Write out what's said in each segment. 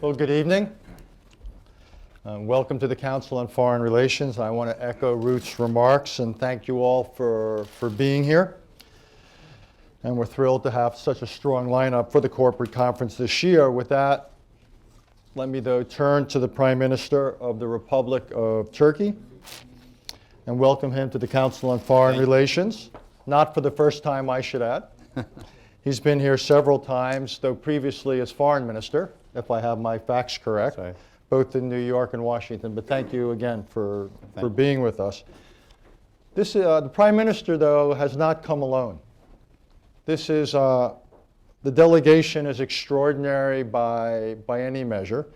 Well, good evening. Welcome to the Council on Foreign Relations. I want to echo Ruth's remarks and thank you all for being here. And we're thrilled to have such a strong lineup for the corporate conference this year. With that, let me though turn to the Prime Minister of the Republic of Turkey and welcome him to the Council on Foreign Relations. Not for the first time, I should add. He's been here several times, though previously as Foreign Minister, if I have my facts correct, both in New York and Washington. But thank you again for being with us. The Prime Minister, though, has not come alone. This is, the delegation is extraordinary by any measure.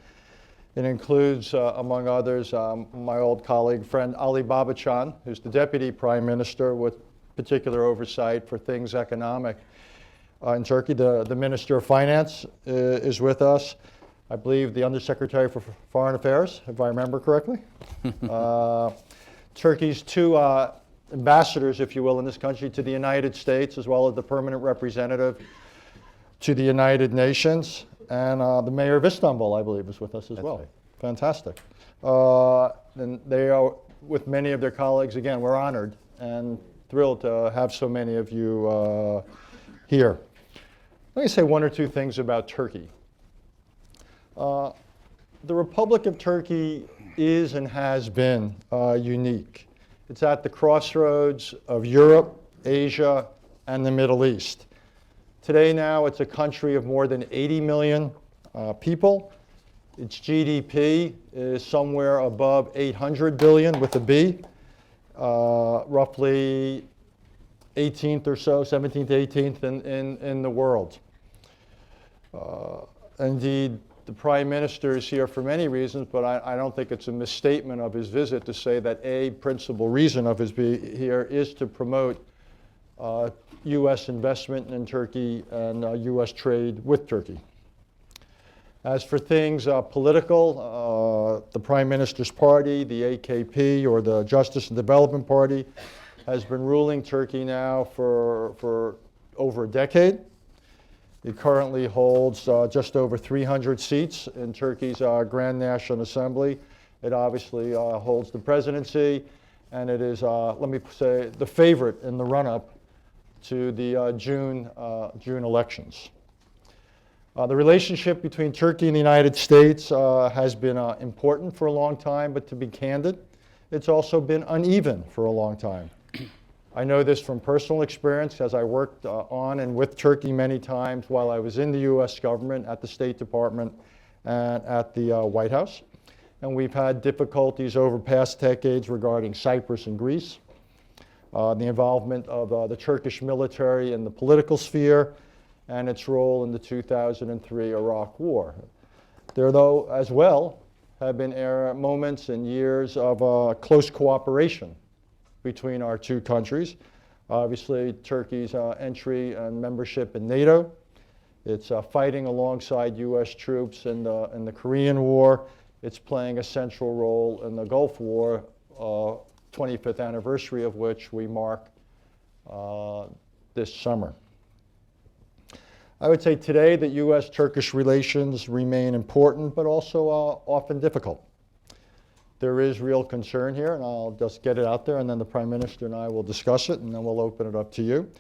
It includes, among others, my old colleague, friend Ali Babacan, who's the Deputy Prime Minister with particular oversight for things economic in Turkey. The Minister of Finance is with us. I believe the Undersecretary for Foreign Affairs, if I remember correctly. Turkey's two ambassadors, if you will, in this country to the United States, as well as the permanent representative to the United Nations. And the Mayor of Istanbul, I believe, is with us as well. Right. Fantastic. And they are with many of their colleagues. Again, we're honored and thrilled to have so many of you here. Let me say one or two things about Turkey. The Republic of Turkey is and has been unique. It's at the crossroads of Europe, Asia, and the Middle East. Today now it's a country of more than 80 million people. Its GDP is somewhere above 800 billion with a B, roughly 18th or so, 17th, 18th in the world. Indeed, the Prime Minister is here for many reasons, but I don't think it's a misstatement of his visit to say that a principal reason of his being here is to promote U.S. investment in Turkey and U.S. trade with Turkey. As for things political, the Prime Minister's party, the AKP, or the Justice and Development Party, has been ruling Turkey now for over a decade. It currently holds just over 300 seats in Turkey's Grand National Assembly. It obviously holds the presidency, and it is, let me say, the favorite in the run-up to the June elections. The relationship between Turkey and the United States has been important for a long time, but to be candid, it's also been uneven for a long time. I know this from personal experience as I worked on and with Turkey many times while I was in the U.S. government, at the State Department, and at the White House. And we've had difficulties over past decades regarding Cyprus and Greece, the involvement of the Turkish military in the political sphere, and its role in the 2003 Iraq War. There, though, as well, have been moments and years of close cooperation between our two countries. Obviously, Turkey's entry and membership in NATO. It's fighting alongside U.S. troops in the Korean War. It's playing a central role in the Gulf War, 25th anniversary of which we mark this summer. I would say today that U.S.-Turkish relations remain important, but also often difficult. There is real concern here, and I'll just get it out there, and then the Prime Minister and I will discuss it, and then we'll open it up to you.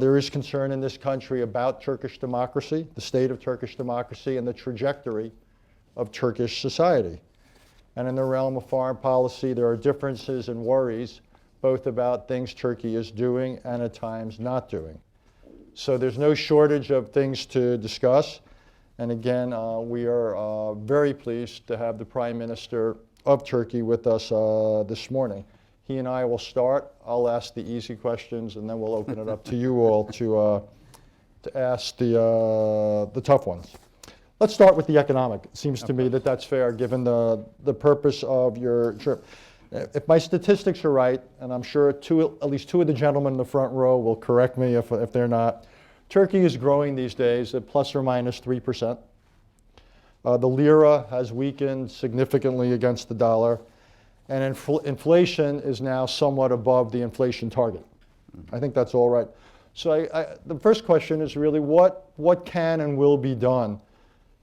There is concern in this country about Turkish democracy, the state of Turkish democracy, and the trajectory of Turkish society. And in the realm of foreign policy, there are differences and worries, both about things Turkey is doing and at times not doing. So there's no shortage of things to discuss. And again, we are very pleased to have the Prime Minister of Turkey with us this morning. He and I will start. I'll ask the easy questions, and then we'll open it up to you all to ask the tough ones. Let's start with the economic. It seems to me that that's fair, given the purpose of your trip. If my statistics are right, and I'm sure at least two of the gentlemen in the front row will correct me if they're not, Turkey is growing these days at plus or minus 3%. The lira has weakened significantly against the dollar, and inflation is now somewhat above the inflation target. I think that's all right. So the first question is really what can and will be done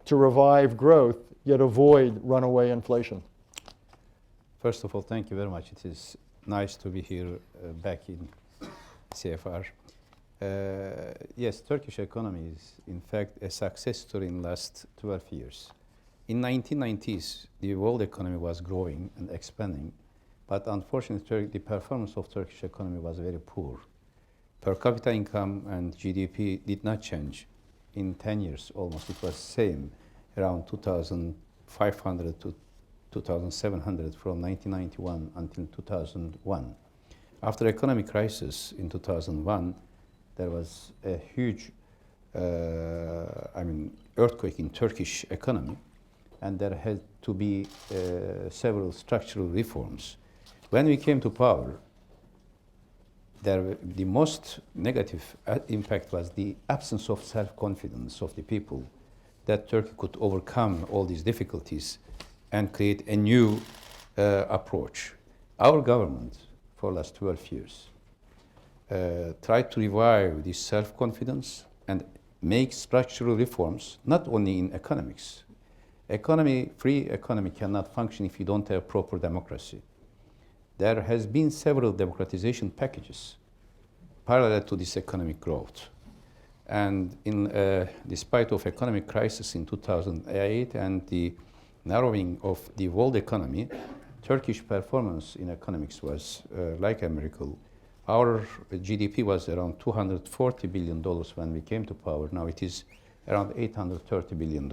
to revive growth, yet avoid runaway inflation? First of all, thank you very much. It is nice to be here back in CFR. Yes, Turkish economy is in fact a success story in last 12 years. In 1990s, the world economy was growing and expanding, but unfortunately, the performance of Turkish economy was very poor. Per capita income and GDP did not change. In 10 years, almost, it was same, around 2,500 to 2,700 from 1991 until 2001. After economic crisis in 2001, there was a huge earthquake in Turkish economy, and there had to be several structural reforms. When we came to power, the most negative impact was the absence of self-confidence of the people that Turkey could overcome all these difficulties and create a new approach. Our government, for the last 12 years, tried to revive this self-confidence and make structural reforms, not only in economics. Free economy cannot function if you don't have proper democracy. There has been several democratization packages parallel to this economic growth. And despite of economic crisis in 2008 and the narrowing of the world economy, Turkish performance in economics was like a miracle. Our GDP was around $240 billion when we came to power. Now it is around $830 billion.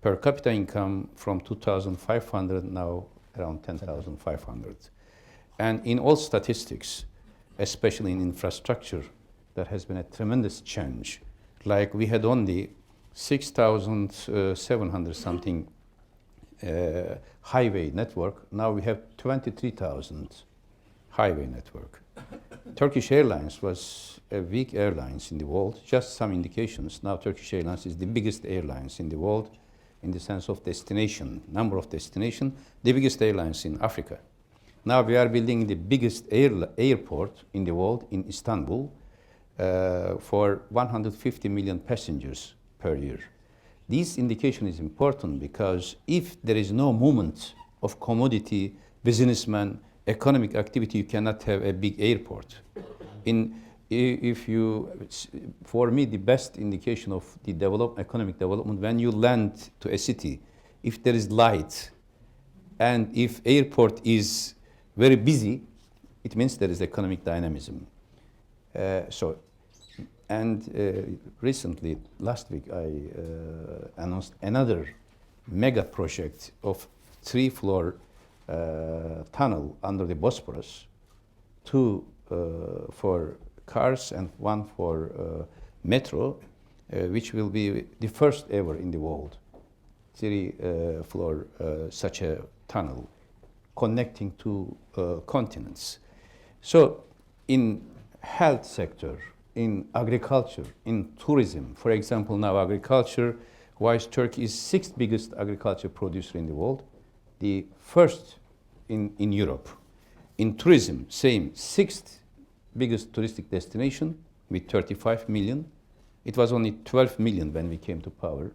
Per capita income from 2,500 now around 10,500. And in all statistics, especially in infrastructure, there has been a tremendous change. Like we had only 6,700 something highway network. Now we have 23,000 highway network. Turkish Airlines was a weak airlines in the world. Just some indications. Now Turkish Airlines is the biggest airlines in the world in the sense of destination, number of destination, the biggest airlines in Africa. Now we are building the biggest airport in the world in Istanbul for 150 million passengers per year. This indication is important because if there is no movement of commodity, businessman, economic activity, you cannot have a big airport. For me, the best indication of the economic development, when you land to a city, if there is light and if airport is very busy, it means there is economic dynamism. Recently, last week, I announced another mega project of 3-floor tunnel under the Bosphorus, 2 for cars and 1 for metro, which will be the first ever in the world. 3-floor such a tunnel connecting 2 continents. So in health sector, in agriculture, in tourism, for example, now agriculture-wise, Turkey is 6th biggest agriculture producer in the world, the first in Europe. In tourism, same, 6th biggest touristic destination with 35 million. It was only 12 million when we came to power.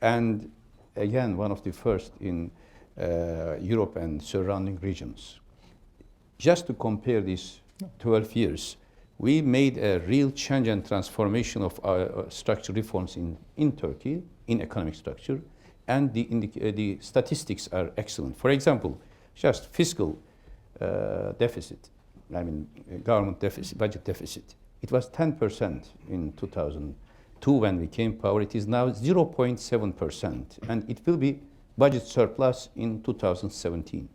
And again, one of the first in Europe and surrounding regions. Just to compare these 12 years, we made a real change and transformation of our structural reforms in Turkey, in economic structure, and the statistics are excellent. For example, just fiscal deficit, government deficit, budget deficit. It was 10% in 2002 when we came power. It is now 0.7%, and it will be budget surplus in 2017.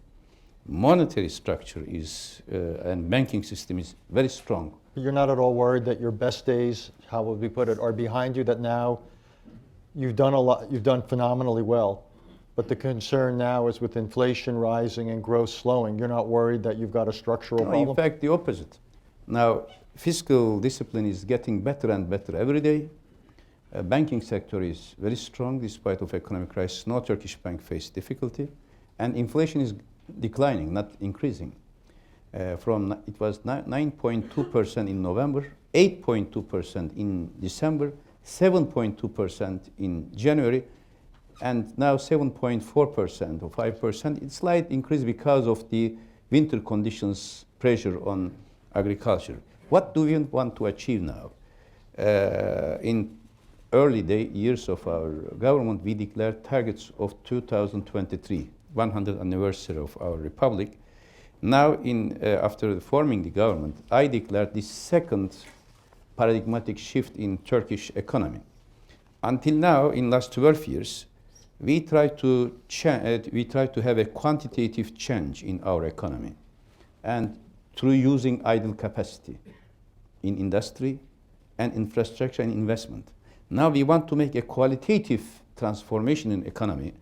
Monetary structure is and banking system is very strong. You're not at all worried that your best days, how would we put it, are behind you, that now you've done a lot, you've done phenomenally well, but the concern now is with inflation rising and growth slowing. You're not worried that you've got a structural problem? In fact, the opposite. Now, fiscal discipline is getting better and better every day. Banking sector is very strong despite of economic crisis. No Turkish bank faced difficulty. And inflation is declining, not increasing. It was 9.2% in November, 8.2% in December, 7.2% in January, and now 7.4% or 5%. It's slight increase because of the winter conditions pressure on agriculture. What do we want to achieve now? In early years of our government, we declared targets of 2023, 100th anniversary of our republic. Now, after forming the government, I declared the second paradigmatic shift in Turkish economy. Until now, in last 12 years, we try to have a quantitative change in our economy, and through using idle capacity in industry and infrastructure and investment. Now we want to make a qualitative transformation in economy,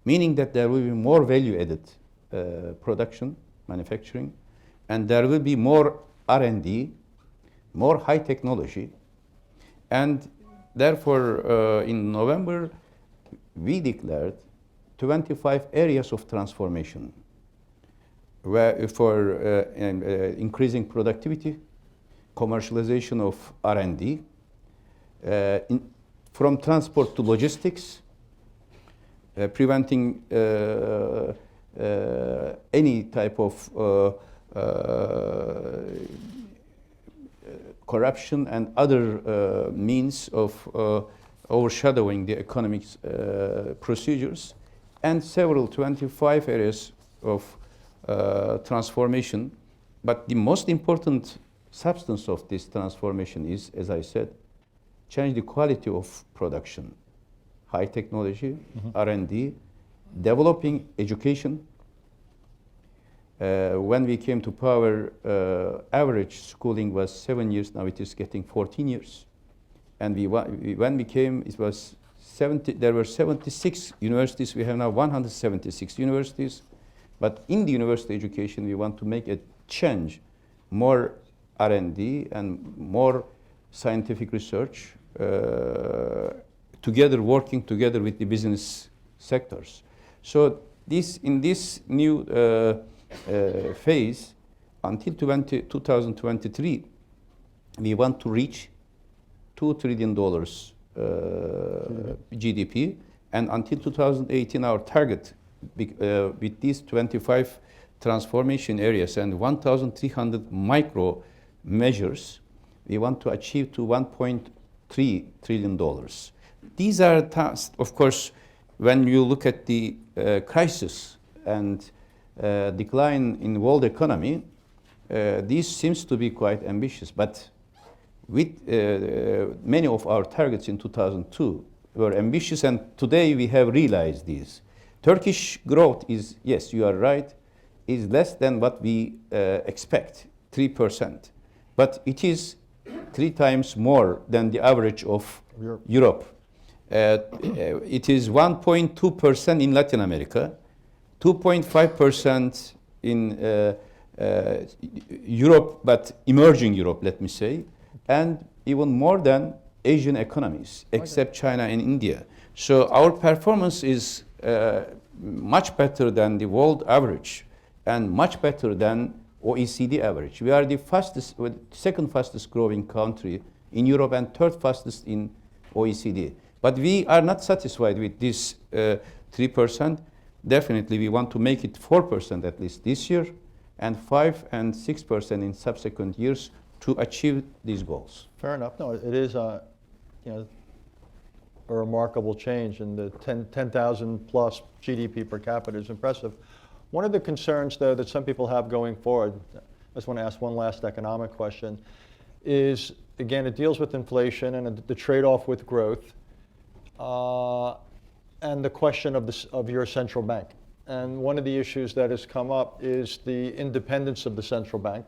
meaning that there will be more value-added production, manufacturing, and there will be more R&D, more high technology, and therefore in November we declared 25 areas of transformation for increasing productivity, commercialization of R&D, from transport to logistics, preventing any type of corruption and other means of overshadowing the economic procedures, and several 25 areas of transformation. But the most important substance of this transformation is, as I said, change the quality of production, high technology, R&D, developing education. When we came to power, average schooling was 7 years. Now it is getting 14 years. And when we came, it was 70. There were 76 universities. We have now 176 universities. But in the university education, we want to make a change, more R&D and more scientific research, working together with the business sectors. So in this new phase, until 2023, we want to reach $2 trillion GDP, and until 2018, our target with these 25 transformation areas and 1,300 micro measures, we want to achieve to $1.3 trillion. These are tasks, of course, when you look at the crisis and decline in world economy, this seems to be quite ambitious. But with many of our targets in 2002 were ambitious, and today we have realized these. Turkish growth is, yes, you are right, is less than what we expect, 3%. But it is 3 times more than the average of Europe. It is 1.2% in Latin America, 2.5% in Europe, but emerging Europe, let me say, and even more than Asian economies, except China and India. So our performance is much better than the world average and much better than OECD average. We are the second fastest growing country in Europe and third fastest in OECD. But we are not satisfied with this 3%. Definitely, we want to make it 4% at least this year, and 5 and 6% in subsequent years to achieve these goals. Fair enough. No, it is a remarkable change, and the 10,000 plus GDP per capita is impressive. One of the concerns, though, that some people have going forward, I just want to ask one last economic question, is, again, it deals with inflation and the trade-off with growth, and the question of your central bank. And one of the issues that has come up is the independence of the central bank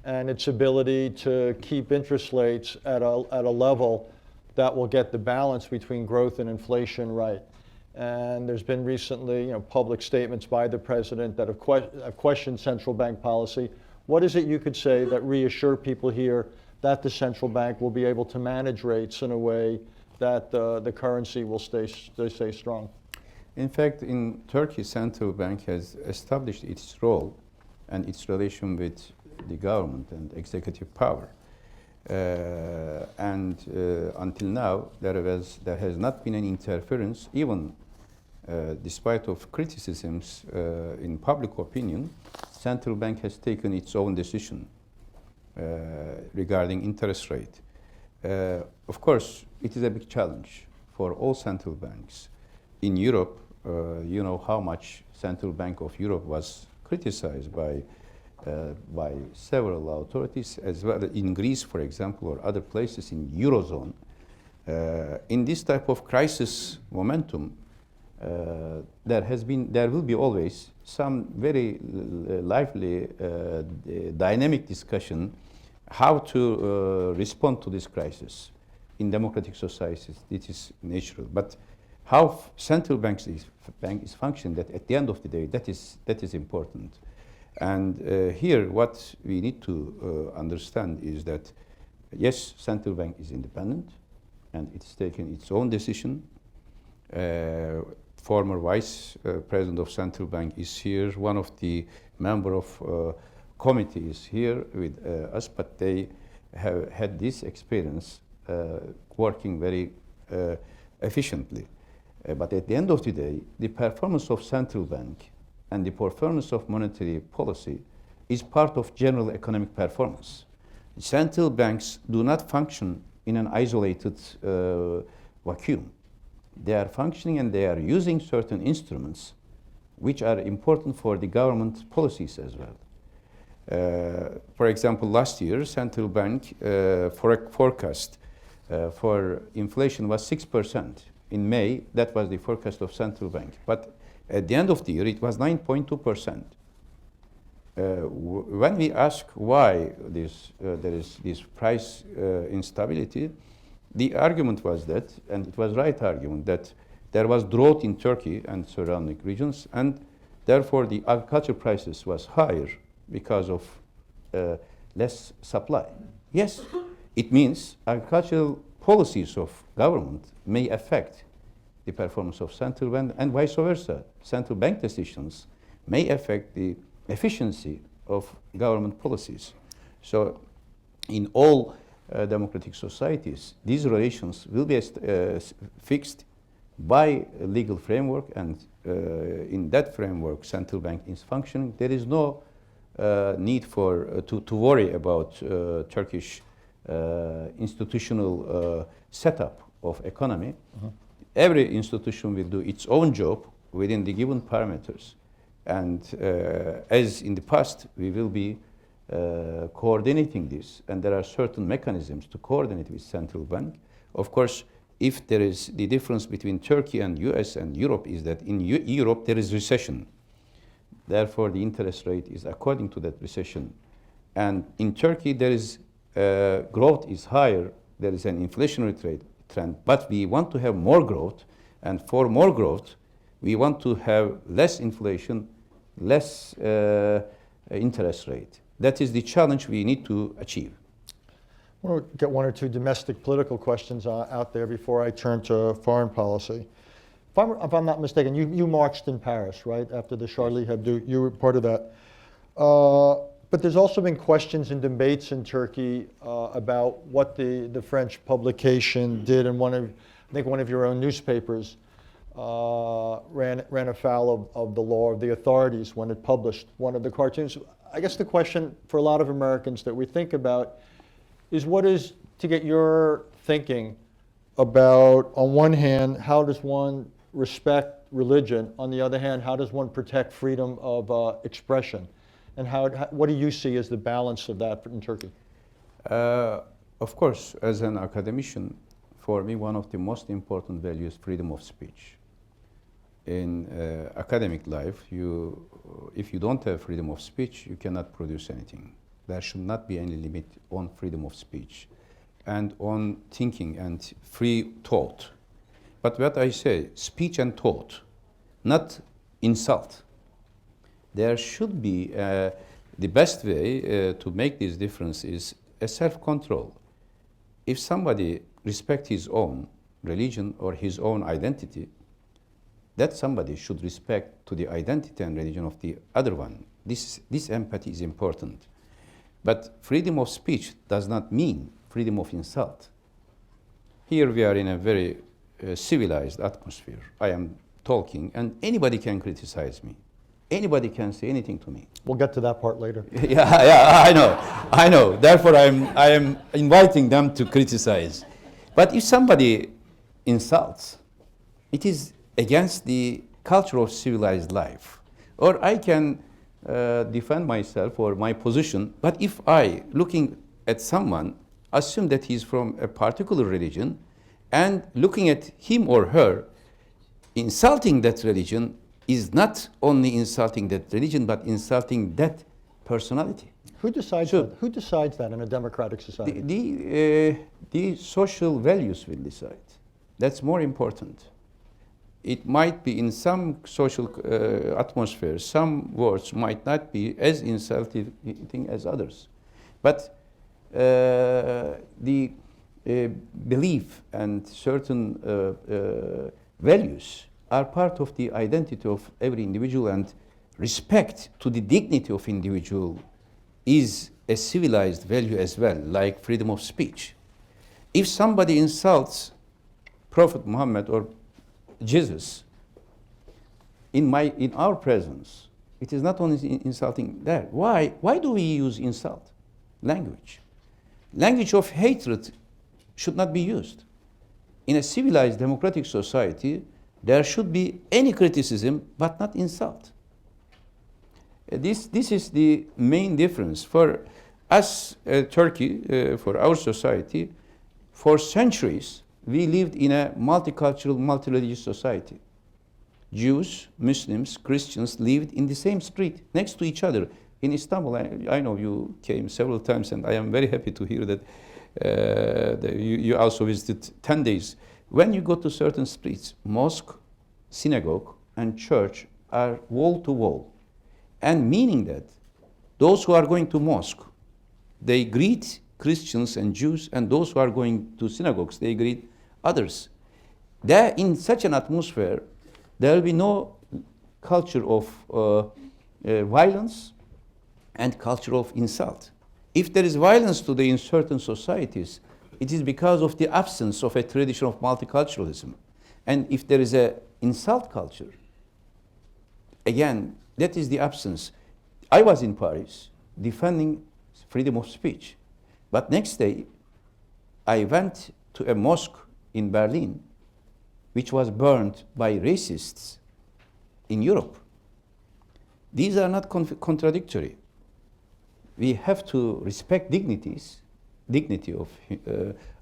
and its ability to keep interest rates at a level that will get the balance between growth and inflation right. And there's been recently, public statements by the president that have questioned central bank policy. What is it you could say that reassure people here that the central bank will be able to manage rates in a way that the currency will stay strong? In fact, in Turkey, central bank has established its role and its relation with the government and executive power. And until now, there has not been any interference, even despite of criticisms in public opinion. Central bank has taken its own decision regarding interest rate. Of course, it is a big challenge for all central banks. In Europe, you know how much Central Bank of Europe was criticized by several authorities, as well in Greece, for example, or other places in Eurozone. In this type of crisis momentum, there will be always some very lively, dynamic discussion how to respond to this crisis. In democratic societies, it is natural. But how central bank is functioning, that at the end of the day, that is important. And here, what we need to understand is that, yes, central bank is independent, and it's taken its own decision. Former vice president of central bank is here. One of the member of committee is here with us, but they have had this experience working very efficiently. But at the end of the day, the performance of central bank and the performance of monetary policy is part of general economic performance. Central banks do not function in an isolated vacuum. They are functioning and they are using certain instruments which are important for the government policies as well. For example, last year, central bank forecast for inflation was 6%. In May, that was the forecast of central bank. But at the end of the year, it was 9.2%. When we ask why there is this price instability, the argument was that, and it was right argument, that there was drought in Turkey and surrounding regions, and therefore the agriculture prices was higher because of less supply. Yes, it means agricultural policies of government may affect the performance of central bank and vice versa. Central bank decisions may affect the efficiency of government policies. So in all democratic societies, these relations will be fixed by a legal framework, and in that framework, central bank is functioning. There is no need to worry about Turkish institutional setup of economy. Every institution will do its own job within the given parameters. And as in the past, we will be coordinating this, and there are certain mechanisms to coordinate with central bank. Of course, if there is the difference between Turkey and US and Europe is that in Europe there is recession. Therefore, the interest rate is according to that recession. And in Turkey, there is growth is higher. There is an inflationary trend, but we want to have more growth, and for more growth, we want to have less inflation, less interest rate. That is the challenge we need to achieve. I want to get one or two domestic political questions out there before I turn to foreign policy. If I'm not mistaken, you marched in Paris, right, after the Charlie Hebdo. You were part of that. But there's also been questions and debates in Turkey about what the French publication did, and I think one of your own newspapers ran afoul of the law of the authorities when it published one of the cartoons. I guess the question for a lot of Americans that we think about is to get your thinking about, on one hand, how does one respect religion? On the other hand, how does one protect freedom of expression? And what do you see as the balance of that in Turkey? Of course, as an academician, for me, one of the most important values is freedom of speech. In academic life, if you don't have freedom of speech, you cannot produce anything. There should not be any limit on freedom of speech and on thinking and free thought. But what I say, speech and thought, not insult. There should be, the best way to make this difference is a self-control. If somebody respects his own religion or his own identity, that somebody should respect to the identity and religion of the other one. This empathy is important. But freedom of speech does not mean freedom of insult. Here we are in a very civilized atmosphere. I am talking, and anybody can criticize me. Anybody can say anything to me. We'll get to that part later. Yeah, I know. Therefore, I am inviting them to criticize. But if somebody insults, it is against the culture of civilized life. Or I can defend myself or my position, but if I, looking at someone, assume that he's from a particular religion, and looking at him or her, insulting that religion is not only insulting that religion, but insulting that personality. Who decides Sure. that? Who decides that in a democratic society? The social values will decide. That's more important. It might be in some social atmosphere, some words might not be as insulting as others. But the belief and certain values are part of the identity of every individual, and respect to the dignity of individual is a civilized value as well, like freedom of speech. If somebody insults Prophet Muhammad or Jesus in our presence, it is not only insulting that. Why do we use insult? Language. Language of hatred should not be used. In a civilized democratic society, there should be any criticism but not insult. This is the main difference. For us, Turkey, for our society, for centuries, we lived in a multicultural, multi-religious society. Jews, Muslims, Christians lived in the same street, next to each other. In Istanbul, I know you came several times, and I am very happy to hear that you also visited 10 days. When you go to certain streets, mosque, synagogue, and church are wall to wall. And meaning that those who are going to mosque, they greet Christians and Jews, and those who are going to synagogues, they greet others. There, in such an atmosphere, there will be no culture of violence and culture of insult. If there is violence today in certain societies, it is because of the absence of a tradition of multiculturalism. And if there is an insult culture, again, that is the absence. I was in Paris defending freedom of speech. But next day, I went to a mosque in Berlin, which was burned by racists in Europe. These are not contradictory. We have to respect dignity of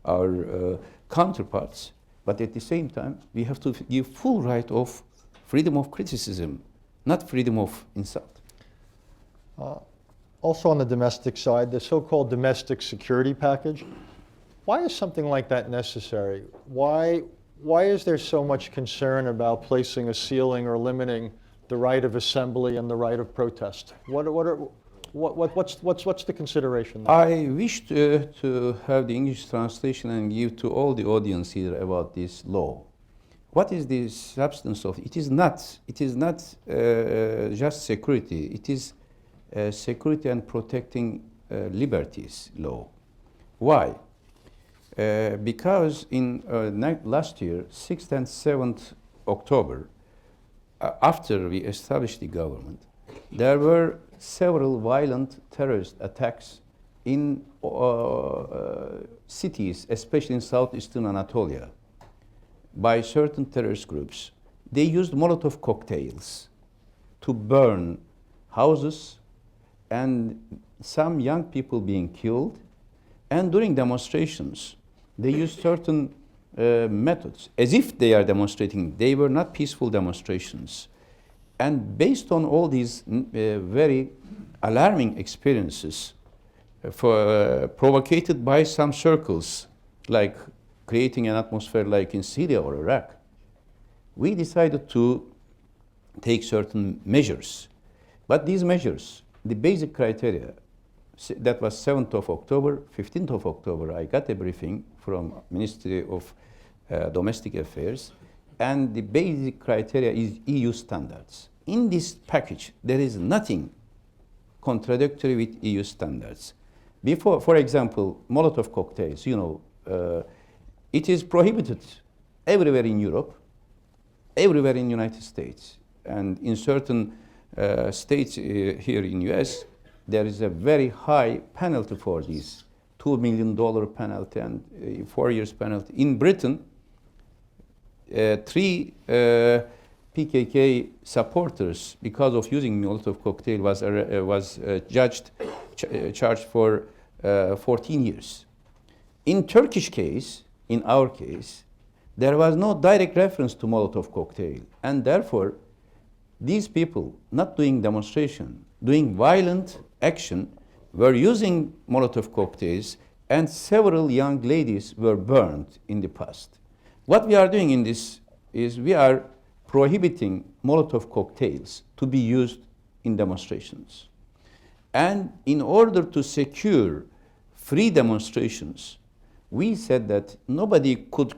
our counterparts, but at the same time, we have to give full right of freedom of criticism, not freedom of insult. Also on the domestic side, the so-called domestic security package, why is something like that necessary? Why is there so much concern about placing a ceiling or limiting the right of assembly and the right of protest? What's the consideration there? I wish to have the English translation and give to all the audience here about this law. What is the substance of it? It is not just security. It is security and protecting liberties law. Why? Because in last year, 6th and 7th October, after we established the government, there were several violent terrorist attacks in cities, especially in southeastern Anatolia, by certain terrorist groups. They used Molotov cocktails to burn houses, and some young people being killed. And during demonstrations, they used certain methods, as if they are demonstrating. They were not peaceful demonstrations. And based on all these very alarming experiences provocated by some circles, like creating an atmosphere like in Syria or Iraq, we decided to take certain measures. But these measures, the basic criteria, that was 7th of October, 15th of October, I got a briefing from Ministry of Domestic Affairs, and the basic criteria is EU standards. In this package, there is nothing contradictory with EU standards. Before, for example, Molotov cocktails, it is prohibited everywhere in Europe, everywhere in the United States, and in certain states here in US, there is a very high penalty for these, $2 million penalty and 4 years penalty. In Britain, 3 PKK supporters, because of using Molotov cocktail, was charged for 14 years. In Turkish case, in our case, there was no direct reference to Molotov cocktail, and therefore, these people not doing demonstration, doing violent action, were using Molotov cocktails, and several young ladies were burned in the past. What we are doing in this is we are prohibiting Molotov cocktails to be used in demonstrations. And in order to secure free demonstrations, we said that nobody could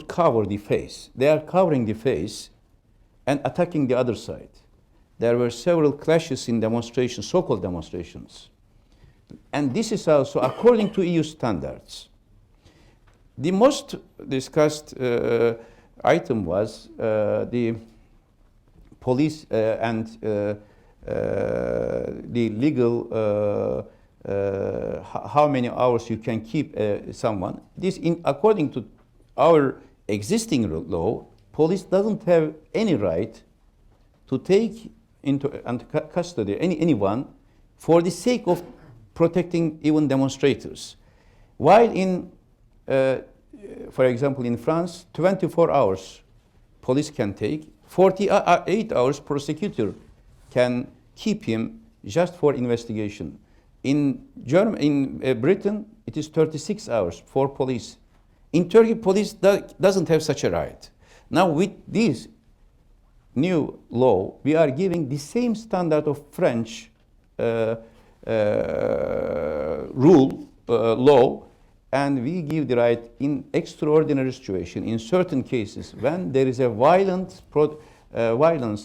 cover the face. They are covering the face and attacking the other side. There were several clashes in demonstrations, so-called demonstrations. And this is also according to EU standards. The most discussed item was the police and the legal how many hours you can keep someone. This, according to our existing law, police doesn't have any right to take into custody anyone for the sake of protecting even demonstrators. While in, for example, in France, 24 hours police can take, 48 hours prosecutor can keep him just for investigation. In Britain, it is 36 hours for police. In Turkey, police doesn't have such a right. Now, with this new law, we are giving the same standard of French law, and we give the right in extraordinary situation, in certain cases, when there is a violence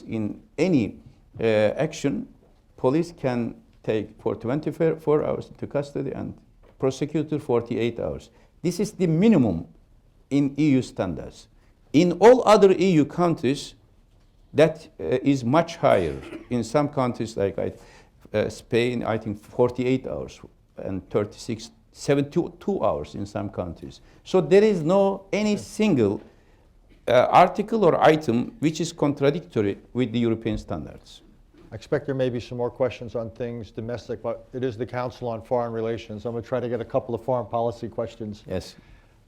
in any action, police can take for 24 hours into custody and prosecutor 48 hours. This is the minimum in EU standards. In all other EU countries, that is much higher. In some countries like Spain, I think 48 hours, and 72 hours in some countries. So there is no any single article or item which is contradictory with the European standards. I expect there may be some more questions on things domestic, but it is the Council on Foreign Relations. I'm going to try to get a couple of foreign policy questions Yes.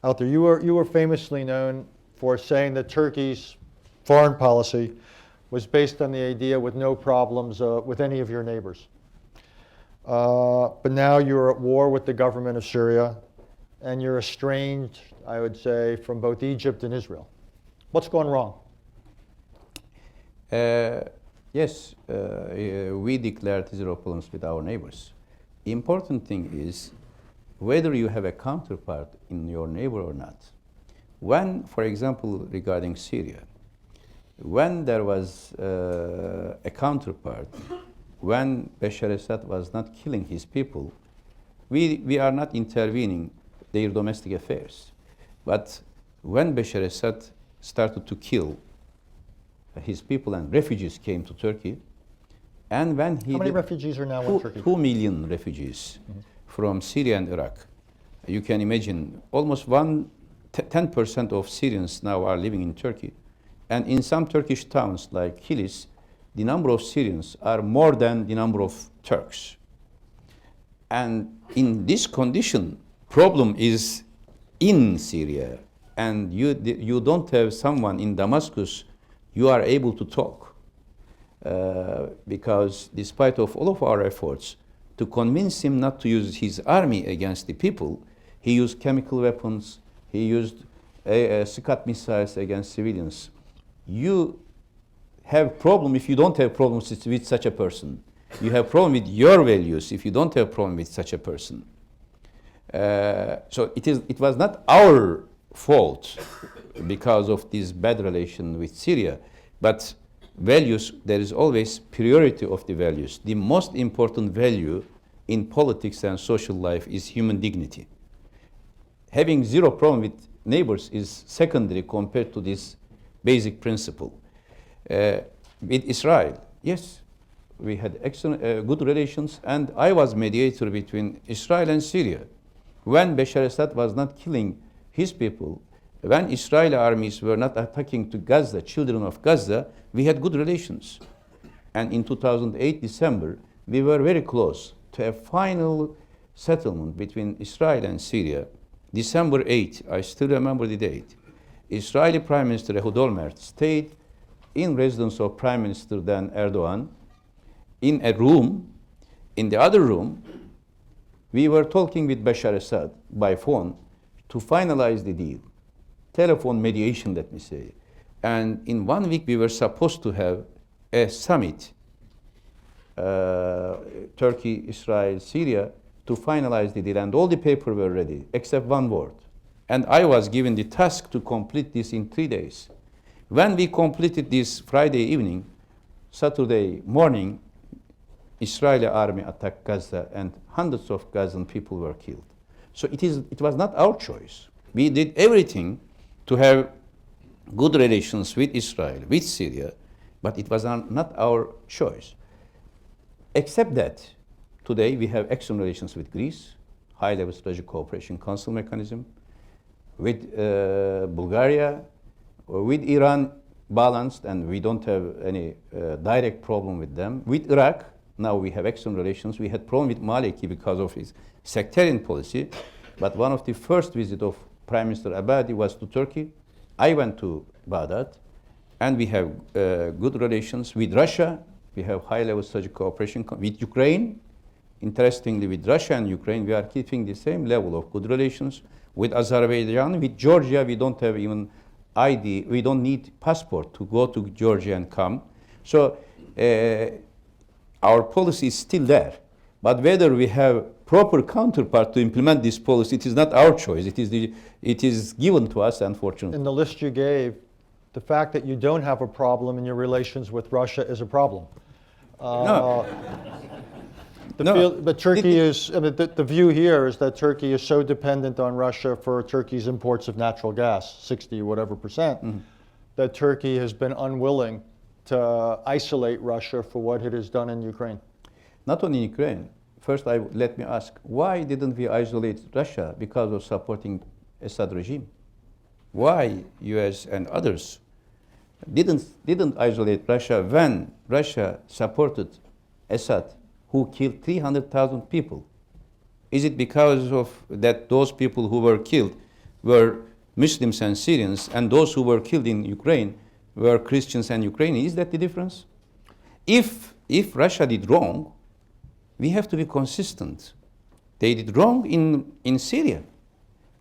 out there. You were famously known for saying that Turkey's foreign policy was based on the idea with no problems with any of your neighbors. But now you're at war with the government of Syria, and you're estranged, I would say, from both Egypt and Israel. What's gone wrong? Yes, we declared zero problems with our neighbors. The important thing is whether you have a counterpart in your neighbor or not. When, for example, regarding Syria, when there was a counterpart, when Bashar Assad was not killing his people, we are not intervening their domestic affairs. But when Bashar Assad started to kill his people and refugees came to Turkey, and when he... How many refugees are now in Turkey? 2 million refugees from Syria and Iraq. You can imagine almost 10% of Syrians now are living in Turkey. And in some Turkish towns like Kilis, the number of Syrians are more than the number of Turks. And in this condition, problem is in Syria, and you don't have someone in Damascus you are able to talk. Because despite of all of our efforts to convince him not to use his army against the people, he used chemical weapons, he used Scud missiles against civilians. You have problem if you don't have problems with such a person. You have problem with your values if you don't have problem with such a person. So it was not our fault because of this bad relation with Syria, but values, there is always priority of the values. The most important value in politics and social life is human dignity. Having zero problem with neighbors is secondary compared to this basic principle. With Israel, yes, we had excellent, good relations, and I was mediator between Israel and Syria. When Bashar Assad was not killing his people, when Israeli armies were not attacking to Gaza, children of Gaza, we had good relations. And in 2008, December, we were very close to a final settlement between Israel and Syria. December 8, I still remember the date. Israeli Prime Minister Ehud Olmert stayed in residence of Prime Minister then Erdogan in a room. In the other room, we were talking with Bashar Assad by phone to finalize the deal. Telephone mediation, let me say. And in 1 week, we were supposed to have a summit, Turkey, Israel, Syria, to finalize the deal. And all the papers were ready, except one word. And I was given the task to complete this in 3 days. When we completed this Friday evening, Saturday morning, Israeli army attacked Gaza and hundreds of Gazan people were killed. So it was not our choice. We did everything to have good relations with Israel, with Syria, but it was not our choice. Except that today we have excellent relations with Greece, high-level strategic cooperation council mechanism, with Bulgaria, with Iran balanced, and we don't have any direct problem with them. With Iraq, now we have excellent relations. We had problem with Maliki because of his sectarian policy, but one of the first visits of Prime Minister Abadi was to Turkey. I went to Baghdad, and we have good relations with Russia. We have high-level strategic cooperation with Ukraine. Interestingly, with Russia and Ukraine, we are keeping the same level of good relations. With Azerbaijan, with Georgia, we don't have even ID. We don't need passport to go to Georgia and come. So our policy is still there. But whether we have proper counterpart to implement this policy, it is not our choice. It is given to us, unfortunately. In the list you gave, the fact that you don't have a problem in your relations with Russia is a problem. No. But Turkey is, I mean, the view here is that Turkey is so dependent on Russia for Turkey's imports of natural gas, 60 or whatever percent, that Turkey has been unwilling to isolate Russia for what it has done in Ukraine. Not only Ukraine. First, let me ask, why didn't we isolate Russia because of supporting Assad regime? Why US and others didn't isolate Russia when Russia supported Assad, who killed 300,000 people? Is it because of that those people who were killed were Muslims and Syrians, and those who were killed in Ukraine were Christians and Ukrainians? Is that the difference? If Russia did wrong, we have to be consistent. They did wrong in Syria.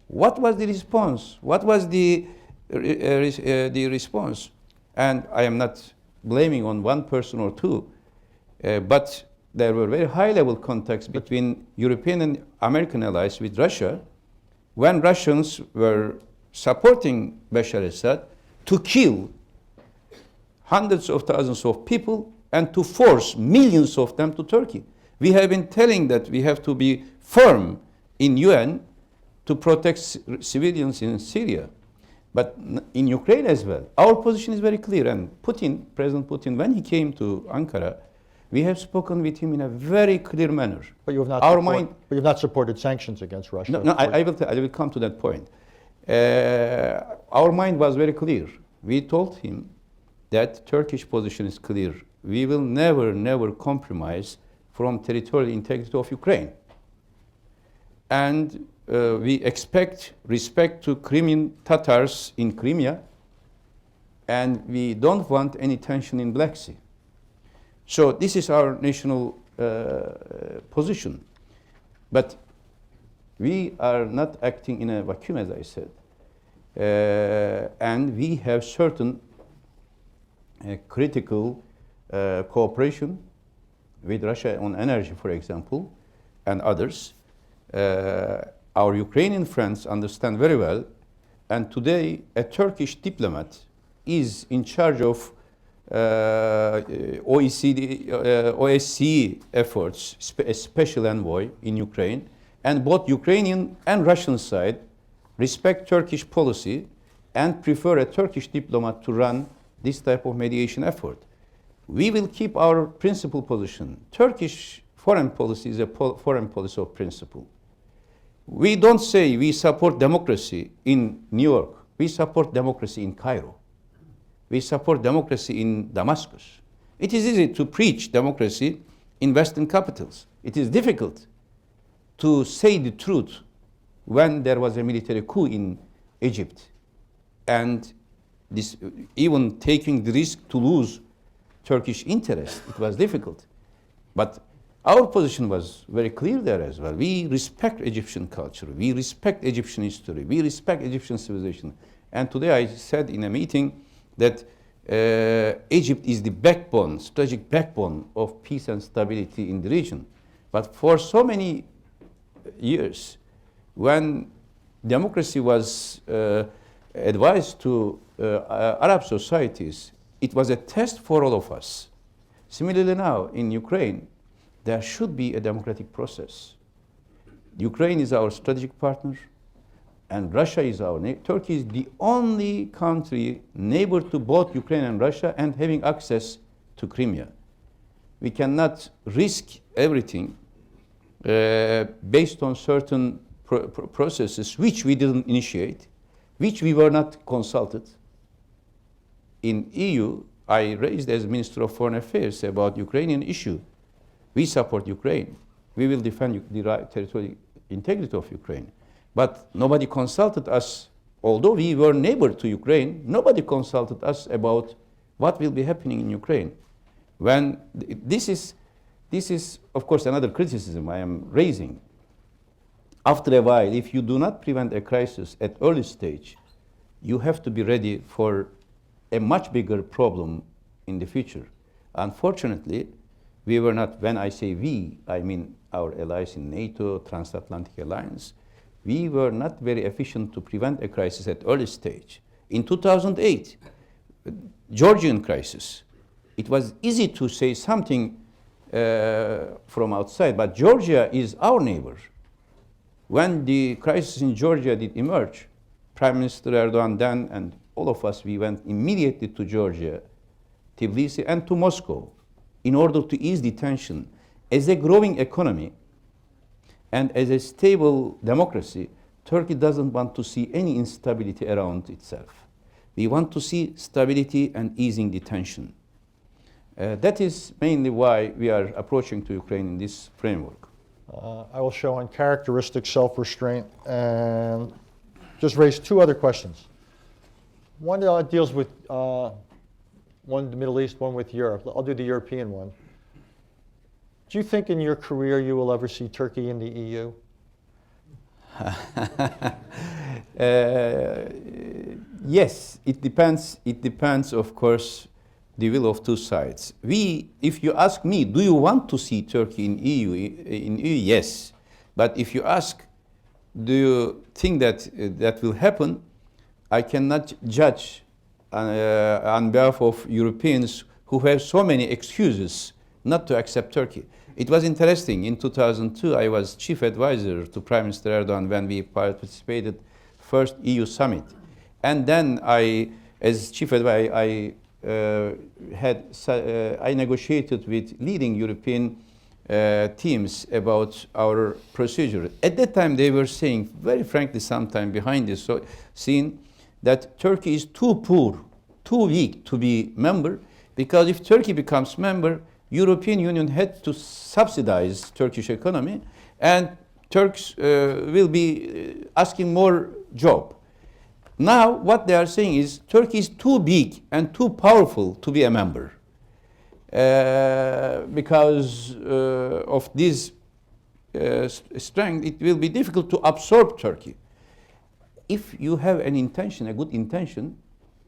What was the response? What was the response? And I am not blaming on one person or two, but there were very high-level contacts between European and American allies with Russia when Russians were supporting Bashar Assad to kill hundreds of thousands of people and to force millions of them to Turkey. We have been telling that we have to be firm in UN to protect civilians in Syria, but in Ukraine as well. Our position is very clear, and President Putin, when he came to Ankara, we have spoken with him in a very clear manner. But you have not supported sanctions against Russia. No, I will come to that point. Our mind was very clear. We told him that Turkish position is clear. We will never compromise from territorial integrity of Ukraine. And we expect respect to Crimean Tatars in Crimea, and we don't want any tension in Black Sea. So this is our national position. But we are not acting in a vacuum, as I said. And we have certain critical cooperation with Russia on energy, for example, and others. Our Ukrainian friends understand very well, and today a Turkish diplomat is in charge of OSCE efforts, a special envoy in Ukraine, and both Ukrainian and Russian side respect Turkish policy and prefer a Turkish diplomat to run this type of mediation effort. We will keep our principal position. Turkish foreign policy is a foreign policy of principle. We don't say we support democracy in New York. We support democracy in Cairo. We support democracy in Damascus. It is easy to preach democracy in Western capitals. It is difficult to say the truth when there was a military coup in Egypt, and this, even taking the risk to lose Turkish interest, it was difficult. But our position was very clear there as well. We respect Egyptian culture, we respect Egyptian history, we respect Egyptian civilization. And today I said in a meeting that Egypt is the backbone, strategic backbone of peace and stability in the region. But for so many years, when democracy was advised to Arab societies, it was a test for all of us. Similarly now, in Ukraine, there should be a democratic process. Ukraine is our strategic partner, and Russia is our neighbor. Turkey is the only country neighbor to both Ukraine and Russia and having access to Crimea. We cannot risk everything based on certain processes which we didn't initiate, which we were not consulted. In EU, I raised as Minister of Foreign Affairs about Ukrainian issue. We support Ukraine. We will defend the territorial integrity of Ukraine. But nobody consulted us, although we were neighbor to Ukraine, nobody consulted us about what will be happening in Ukraine. When this is, of course, another criticism I am raising. After a while, if you do not prevent a crisis at early stage, you have to be ready for a much bigger problem in the future. Unfortunately, we were not, when I say we, I mean our allies in NATO, Transatlantic Alliance, we were not very efficient to prevent a crisis at early stage. In 2008, Georgian crisis, it was easy to say something from outside, but Georgia is our neighbor. When the crisis in Georgia did emerge, Prime Minister Erdogan then and all of us, we went immediately to Georgia, Tbilisi, and to Moscow in order to ease the tension. As a growing economy and as a stable democracy, Turkey doesn't want to see any instability around itself. We want to see stability and easing the tension. That is mainly why we are approaching to Ukraine in this framework. I will show uncharacteristic self-restraint and just raise two other questions. One deals with one the Middle East, one with Europe. I'll do the European one. Do you think in your career you will ever see Turkey in the EU? Yes, it depends. It depends, of course, the will of two sides. If you ask me, do you want to see Turkey in EU? In EU, yes. But if you ask, do you think that that will happen? I cannot judge on behalf of Europeans who have so many excuses not to accept Turkey. It was interesting. In 2002, I was chief advisor to Prime Minister Erdogan when we participated first EU summit. And then as chief advisor, I negotiated with leading European teams about our procedure. At that time, they were saying, very frankly, sometime behind this scene, that Turkey is too poor, too weak to be member, because if Turkey becomes member, European Union had to subsidize Turkish economy, and Turks will be asking more job. Now, what they are saying is Turkey is too big and too powerful to be a member. Because of this strength, it will be difficult to absorb Turkey. If you have an intention, a good intention,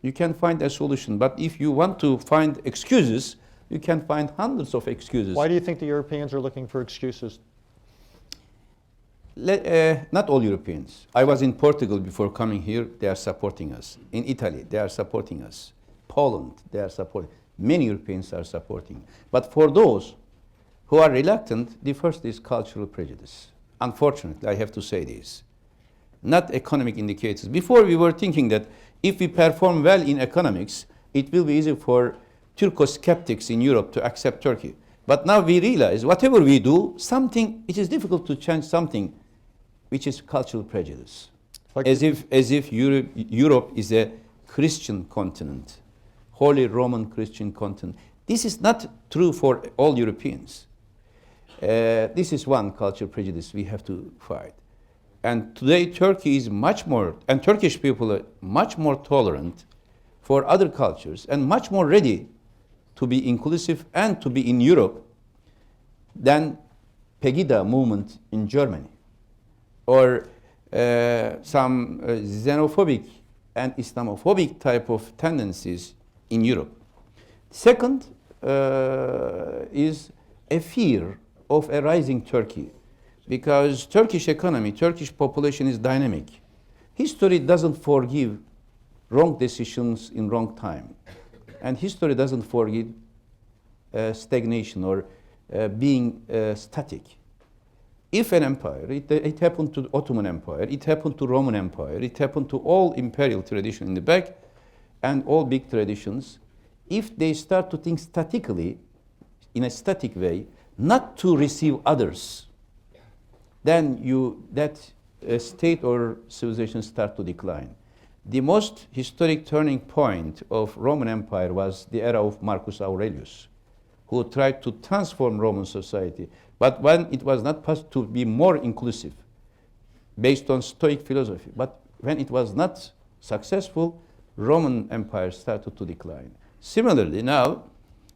you can find a solution. But if you want to find excuses, you can find hundreds of excuses. Why do you think the Europeans are looking for excuses? Not all Europeans. I was in Portugal before coming here. They are supporting us. In Italy, they are supporting us. Poland, they are supporting. Many Europeans are supporting. But for those who are reluctant, the first is cultural prejudice. Unfortunately, I have to say this. Not economic indicators. Before we were thinking that if we perform well in economics, it will be easy for Turco-skeptics in Europe to accept Turkey. But now we realize whatever we do, it is difficult to change something which is cultural prejudice. Like As if Europe is a Christian continent, Holy Roman Christian continent. This is not true for all Europeans. This is one cultural prejudice we have to fight. And today Turkey is much more, and Turkish people are much more tolerant for other cultures and much more ready to be inclusive and to be in Europe than Pegida movement in Germany or some xenophobic and Islamophobic type of tendencies in Europe. Second is a fear of a rising Turkey, because Turkish economy, Turkish population is dynamic. History doesn't forgive wrong decisions in wrong time. And history doesn't forgive stagnation or being static. If an empire, it happened to the Ottoman Empire, it happened to Roman Empire, it happened to all imperial tradition in the back and all big traditions, if they start to think statically, in a static way, not to receive others, then that state or civilization start to decline. The most historic turning point of Roman Empire was the era of Marcus Aurelius, who tried to transform Roman society. But when it was not possible to be more inclusive, based on Stoic philosophy, but when it was not successful, Roman Empire started to decline. Similarly, now,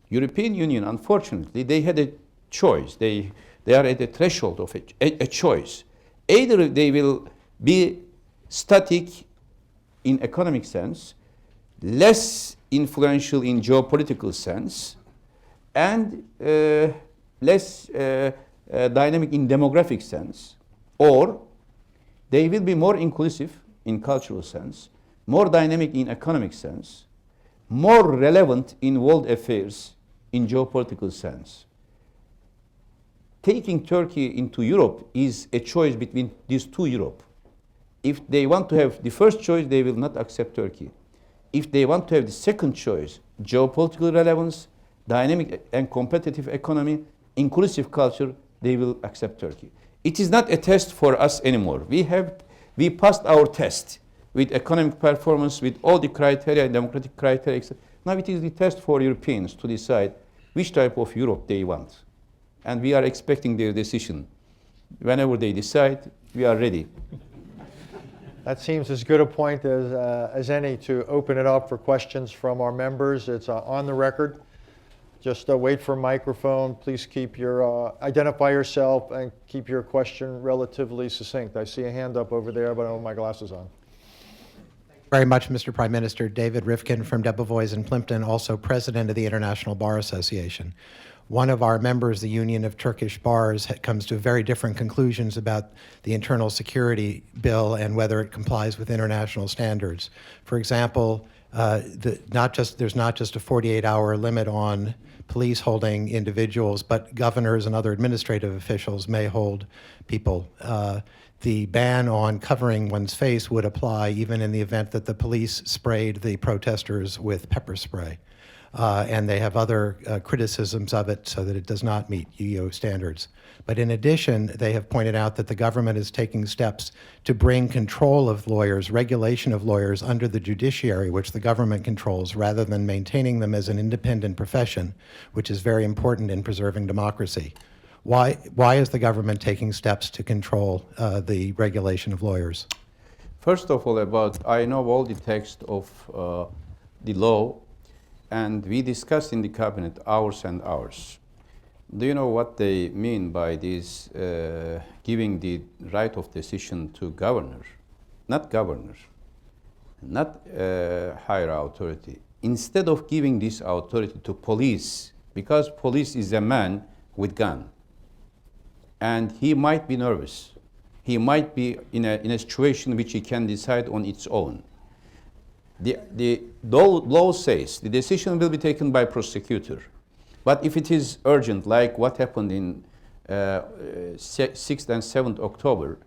European Union, unfortunately, they had a choice. They are at the threshold of a choice. Either they will be static in economic sense, less influential in geopolitical sense, and less dynamic in demographic sense, or they will be more inclusive in cultural sense, more dynamic in economic sense, more relevant in world affairs in geopolitical sense. Taking Turkey into Europe is a choice between these two Europe. If they want to have the first choice, they will not accept Turkey. If they want to have the second choice, geopolitical relevance, dynamic and competitive economy, inclusive culture, they will accept Turkey. It is not a test for us anymore. We passed our test with economic performance, with all the criteria, democratic criteria, etc. Now it is the test for Europeans to decide which type of Europe they want. And we are expecting their decision. Whenever they decide, we are ready. That seems as good a point as any to open it up for questions from our members. It's on the record. Just wait for a microphone. Please keep your, identify yourself and keep your question relatively succinct. I see a hand up over there, but I don't have my glasses on. Very much, Mr. Prime Minister. David Rifkin from Debevoise and Plimpton, also president of the International Bar Association. One of our members, the Union of Turkish Bars, comes to very different conclusions about the internal security bill and whether it complies with international standards. For example, there's not just a 48-hour limit on police holding individuals, but governors and other administrative officials may hold people. The ban on covering one's face would apply even in the event that the police sprayed the protesters with pepper spray. And they have other criticisms of it so that it does not meet UEO standards. But in addition, they have pointed out that the government is taking steps to bring control of lawyers, regulation of lawyers under the judiciary, which the government controls, rather than maintaining them as an independent profession, which is very important in preserving democracy. Why is the government taking steps to control the regulation of lawyers? First of all, I know all the text of the law, and we discussed in the cabinet hours and hours. Do you know what they mean by this giving the right of decision to governor? Not governor, not higher authority. Instead of giving this authority to police, because police is a man with gun, and he might be nervous. He might be in a situation which he can decide on its own. The law says the decision will be taken by prosecutor. But if it is urgent, like what happened in 6th and 7th October,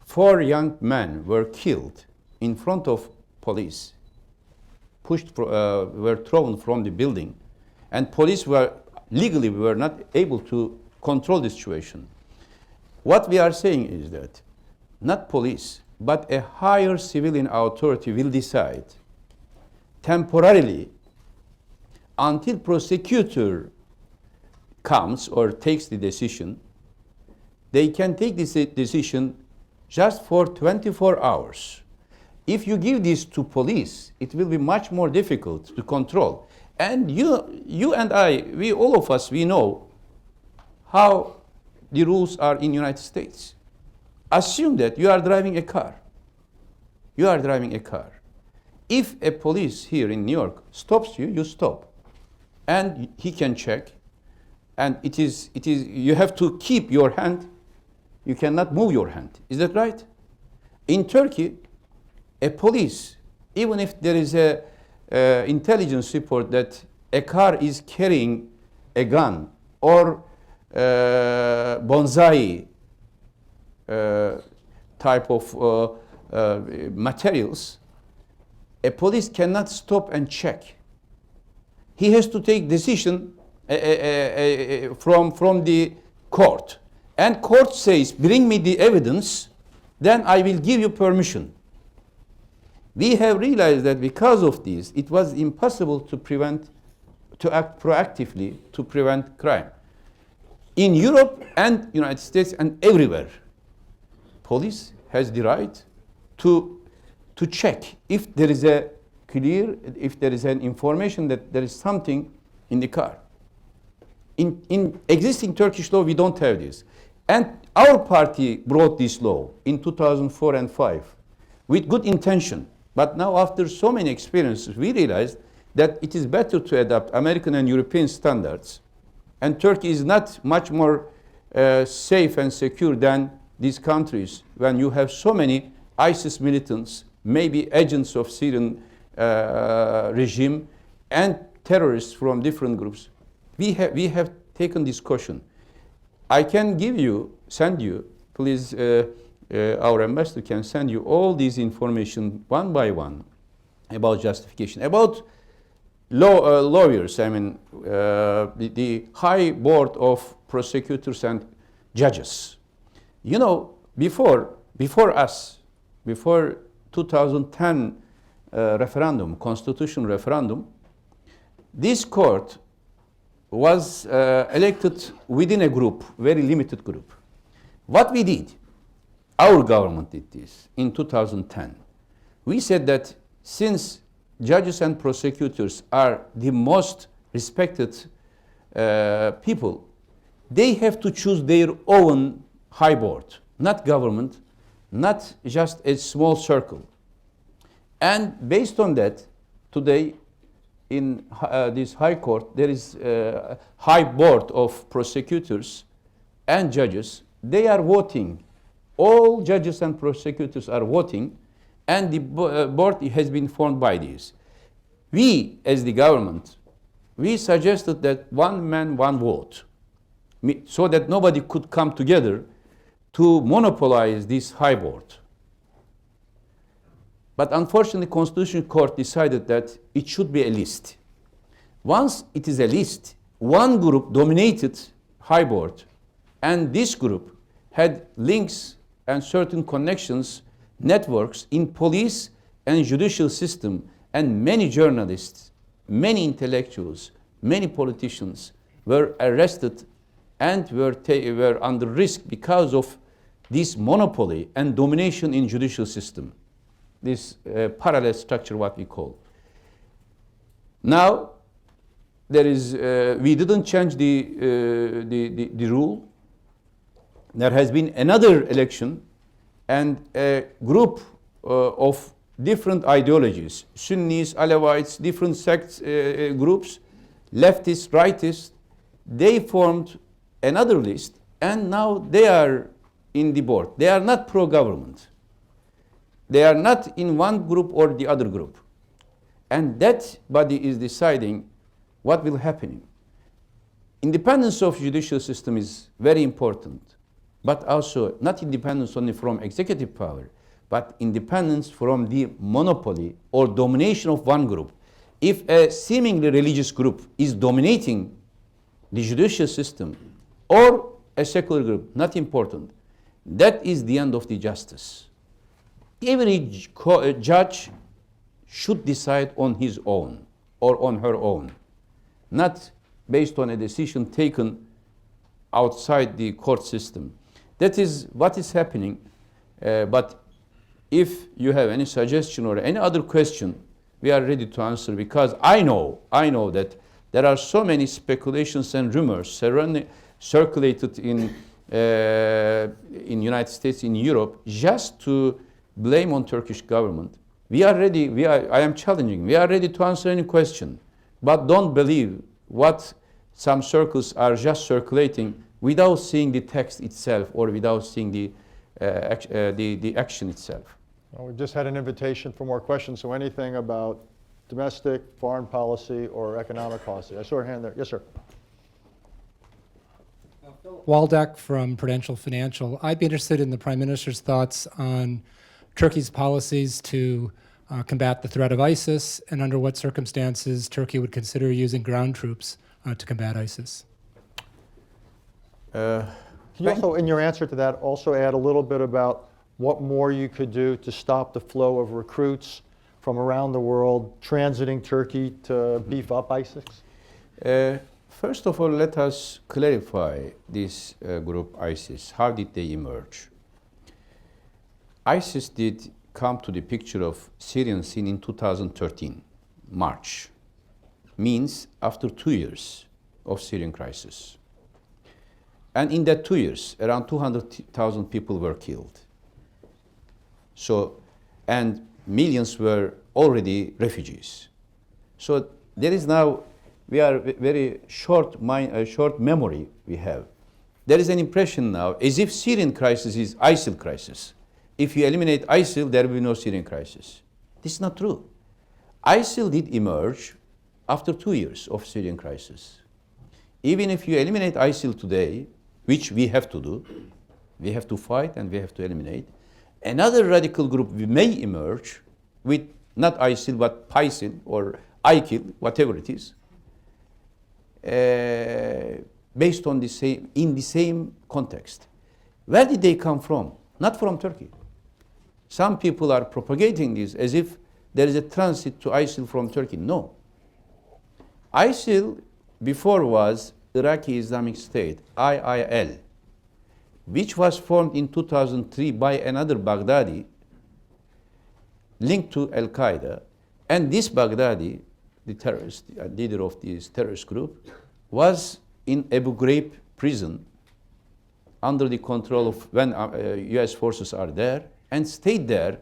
4 young men were killed in front of police, were thrown from the building, and police were not able to control the situation. What we are saying is that not police, but a higher civilian authority will decide temporarily until prosecutor comes or takes the decision. They can take this decision just for 24 hours. If you give this to police, it will be much more difficult to control. And you and I, all of us, we know how the rules are in the United States. Assume that you are driving a car. You are driving a car. If a police here in New York stops you, you stop. And he can check. And you have to keep your hand. You cannot move your hand. Is that right? In Turkey, a police, even if there is a intelligence report that a car is carrying a gun or bonsai type of materials, a police cannot stop and check. He has to take decision from the court. And court says, bring me the evidence, then I will give you permission. We have realized that because of this, it was impossible to act proactively to prevent crime. In Europe and United States and everywhere, police has the right to check if there is if there is an information that there is something in the car. In existing Turkish law, we don't have this. And our party brought this law in 2004 and 2005 with good intention. But now, after so many experiences, we realized that it is better to adopt American and European standards. And Turkey is not much more safe and secure than these countries when you have so many ISIS militants, maybe agents of Syrian regime, and terrorists from different groups. We have taken this caution. I can send you, please, our ambassador can send you all these information one by one about justification. About lawyers, I mean, the High Board of Prosecutors and Judges. You know, before 2010 referendum, constitutional referendum, this court was elected within a group, very limited group. What we did, our government did this in 2010. We said that since judges and prosecutors are the most respected people, they have to choose their own high board, not government, not just a small circle. And based on that, today in this high court, there is a high board of prosecutors and judges. They are voting. All judges and prosecutors are voting, and the board has been formed by these. We, as the government, we suggested that one man, one vote, so that nobody could come together to monopolize this high board. But unfortunately, the Constitutional Court decided that it should be a list. Once it is a list, one group dominated high board, and this group had links and certain connections, networks in police and judicial system, and many journalists, many intellectuals, many politicians were arrested and were under risk because of this monopoly and domination in judicial system. This parallel structure, what we call. Now, there is, we didn't change the rule. There has been another election, and a group of different ideologies, Sunnis, Alevites, different sects, groups, leftists, rightists, they formed another list, and now they are in the board. They are not pro-government. They are not in one group or the other group. And that body is deciding what will happen. Independence of judicial system is very important, but also not independence only from executive power, but independence from the monopoly or domination of one group. If a seemingly religious group is dominating the judicial system or a secular group, not important, that is the end of the justice. Every judge should decide on his own or on her own, not based on a decision taken outside the court system. That is what is happening. But if you have any suggestion or any other question, we are ready to answer, because I know that there are so many speculations and rumors circulated in United States, in Europe, just to blame on Turkish government. We are ready. I am challenging. We are ready to answer any question, but don't believe what some circles are just circulating without seeing the text itself or without seeing the action itself. Well, we've just had an invitation for more questions, so anything about domestic, foreign policy, or economic policy. I saw a hand there. Yes, sir. Waldeck from Prudential Financial. I'd be interested in the Prime Minister's thoughts on Turkey's policies to combat the threat of ISIS, and under what circumstances Turkey would consider using ground troops to combat ISIS. Can you also, in your answer to that, also add a little bit about what more you could do to stop the flow of recruits from around the world transiting Turkey to beef up ISIS? First of all, let us clarify this group ISIS. How did they emerge? ISIS did come to the picture of Syrian scene in 2013, March. Means after 2 years of Syrian crisis. And in that 2 years, around 200,000 people were killed. So, and millions were already refugees. So there is now, we are very short memory we have. There is an impression now as if Syrian crisis is ISIL crisis. If you eliminate ISIL, there will be no Syrian crisis. This is not true. ISIL did emerge after 2 years of Syrian crisis. Even if you eliminate ISIL today, which we have to do, we have to fight and we have to eliminate, another radical group may emerge with not ISIL but PISIL or IQIL, whatever it is, based on the same, in the same context. Where did they come from? Not from Turkey. Some people are propagating this as if there is a transit to ISIL from Turkey. No. ISIL before was Iraqi Islamic State, IIL, which was formed in 2003 by another Baghdadi linked to Al-Qaeda. And this Baghdadi, the terrorist, leader of this terrorist group, was in Abu Ghraib prison under the control of when US forces are there, and stayed there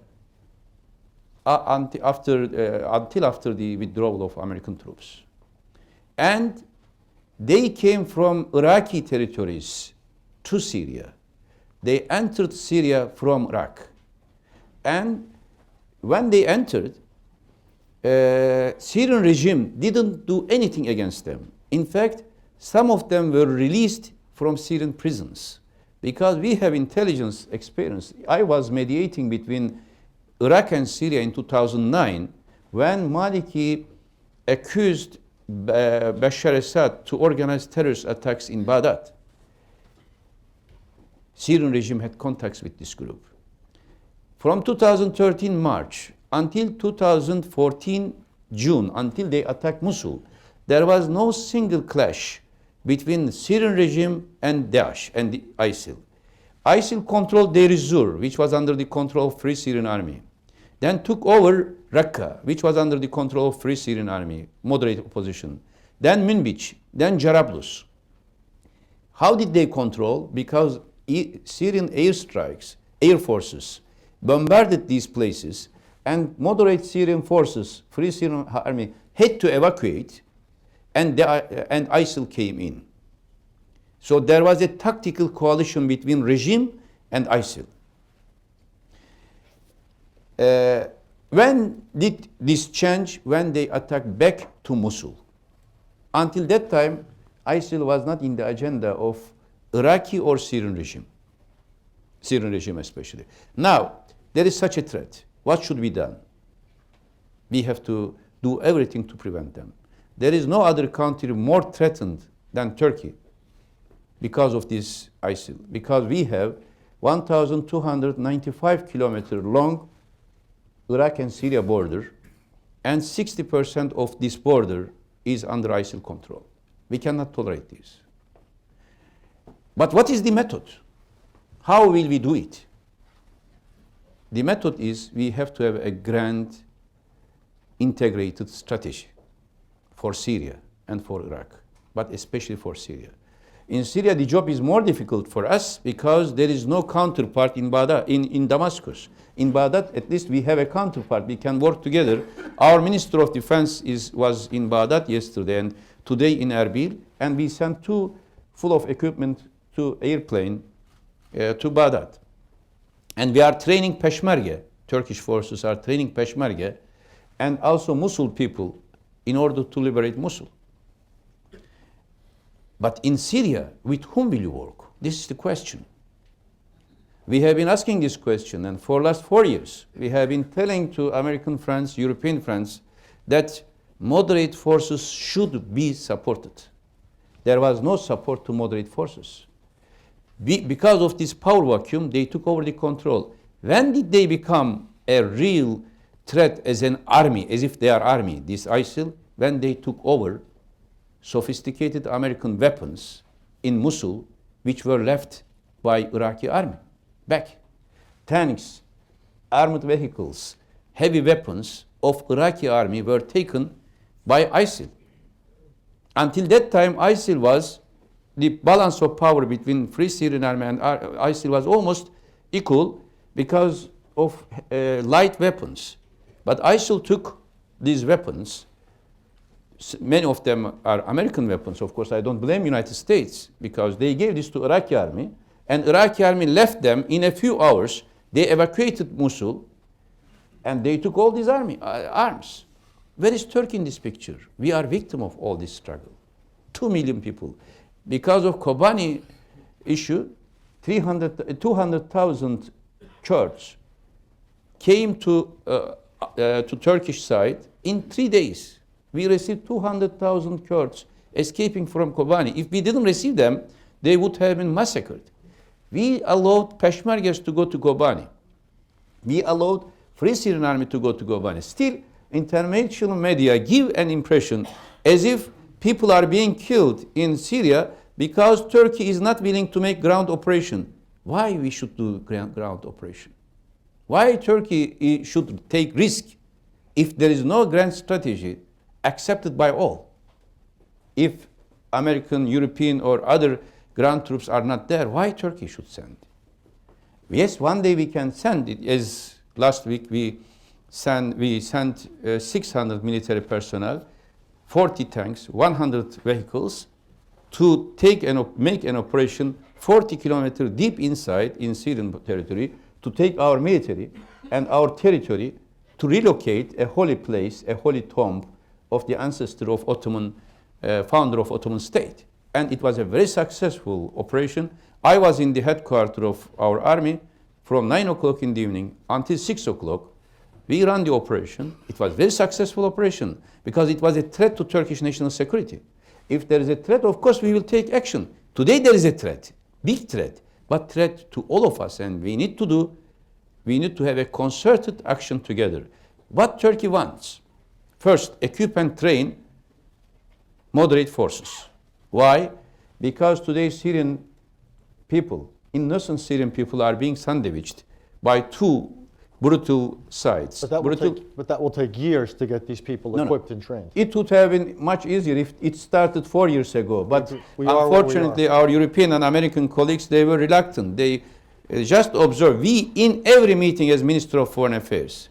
until after the withdrawal of American troops. And they came from Iraqi territories to Syria. They entered Syria from Iraq. And when they entered, Syrian regime didn't do anything against them. In fact, some of them were released from Syrian prisons because we have intelligence experience. I was mediating between Iraq and Syria in 2009 when Maliki accused Bashar Assad to organize terrorist attacks in Baghdad. Syrian regime had contacts with this group. From 2013 March until 2014 June, until they attacked Mosul, there was no single clash between the Syrian regime and Daesh and the ISIL. ISIL controlled Deir ez-Zor, which was under the control of Free Syrian Army. Then took over Raqqa, which was under the control of Free Syrian Army, moderate opposition. Then Manbij, then Jarablus. How did they control? Because Syrian airstrikes, air forces, bombarded these places, and moderate Syrian forces, Free Syrian Army, had to evacuate, and ISIL came in. So there was a tactical coalition between regime and ISIL. When did this change? When they attacked back to Mosul. Until that time, ISIL was not in the agenda of Iraqi or Syrian regime. Syrian regime especially. Now, there is such a threat. What should be done? We have to do everything to prevent them. There is no other country more threatened than Turkey because of this ISIL. Because we have 1,295 kilometer long Iraq and Syria border, and 60% of this border is under ISIL control. We cannot tolerate this. But what is the method? How will we do it? The method is we have to have a grand integrated strategy for Syria and for Iraq, but especially for Syria. In Syria, the job is more difficult for us because there is no counterpart in Baghdad, in Damascus. In Baghdad, at least we have a counterpart. We can work together. Our Minister of Defense was in Baghdad yesterday and today in Erbil, and we sent 2 full of equipment to airplane to Baghdad. And we are training Peshmerga. Turkish forces are training Peshmerga and also Mosul people in order to liberate Mosul. But in Syria, with whom will you work? This is the question. We have been asking this question, and for the last 4 years, we have been telling to American friends, European friends, that moderate forces should be supported. There was no support to moderate forces. Because of this power vacuum, they took over the control. When did they become a real threat as an army, as if they are army, this ISIL? When they took over sophisticated American weapons in Mosul, which were left by Iraqi army back. Tanks, armored vehicles, heavy weapons of Iraqi army were taken by ISIL. Until that time, ISIL was, the balance of power between Free Syrian Army and ISIL was almost equal because of light weapons. But ISIL took these weapons. Many of them are American weapons. Of course, I don't blame United States because they gave this to Iraqi army, and Iraqi army left them in a few hours. They evacuated Mosul, and they took all these arms. Where is Turkey in this picture? We are victim of all this struggle. 2 million people. Because of Kobani issue, 200,000 Kurds came to Turkish side in 3 days. We received 200,000 Kurds escaping from Kobani. If we didn't receive them, they would have been massacred. We allowed Peshmergas to go to Kobani. We allowed Free Syrian Army to go to Kobani. Still, international media give an impression as if people are being killed in Syria because Turkey is not willing to make ground operation. Why we should do ground operation? Why Turkey should take risk if there is no grand strategy accepted by all? If American, European, or other ground troops are not there, why Turkey should send? Yes, one day we can send it. As last week we sent 600 military personnel, 40 tanks, 100 vehicles to make an operation 40 kilometers deep inside in Syrian territory to take our military and our territory to relocate a holy place, a holy tomb of the ancestor of Ottoman, founder of Ottoman state. And it was a very successful operation. I was in the headquarters of our army from 9 o'clock in the evening until 6 o'clock. We ran the operation. It was a very successful operation because it was a threat to Turkish national security. If there is a threat, of course, we will take action. Today there is a threat, big threat, but threat to all of us. And we need to have a concerted action together. What Turkey wants, first, equip and train moderate forces. Why? Because today Syrian people, innocent Syrian people, are being sandwiched by 2 brutal sides. But that will take years to get these people equipped and trained. It would have been much easier if it started 4 years ago. But unfortunately, our European and American colleagues, they were reluctant. They just observed. We, in every meeting as Minister of Foreign Affairs,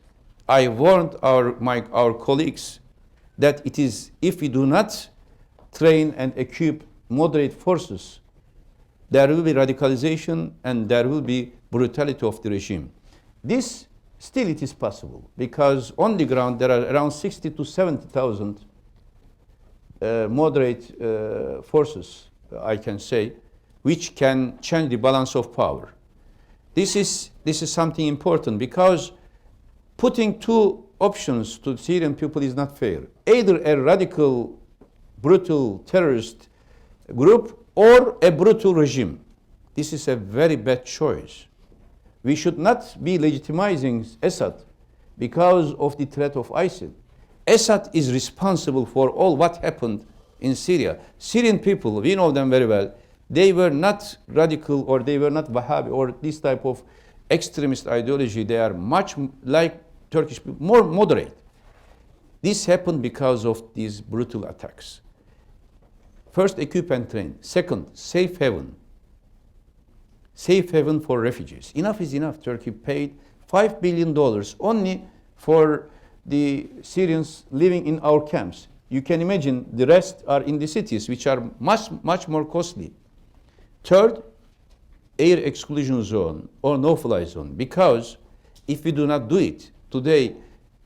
I warned our colleagues that it is, if we do not train and equip moderate forces, there will be radicalization and there will be brutality of the regime. This Still, it is possible because on the ground there are around 60 to 70,000 moderate forces, I can say, which can change the balance of power. This is something important because putting two options to Syrian people is not fair. Either a radical, brutal terrorist group or a brutal regime. This is a very bad choice. We should not be legitimizing Assad because of the threat of ISIL. Assad is responsible for all what happened in Syria. Syrian people, we know them very well, they were not radical or they were not Wahhabi or this type of extremist ideology. They are much like Turkish people, more moderate. This happened because of these brutal attacks. First, equip and train. Second, safe haven. Safe haven for refugees. Enough is enough. Turkey paid $5 billion only for the Syrians living in our camps. You can imagine the rest are in the cities, which are much more costly. Third, air exclusion zone or no-fly zone. Because if we do not do it today,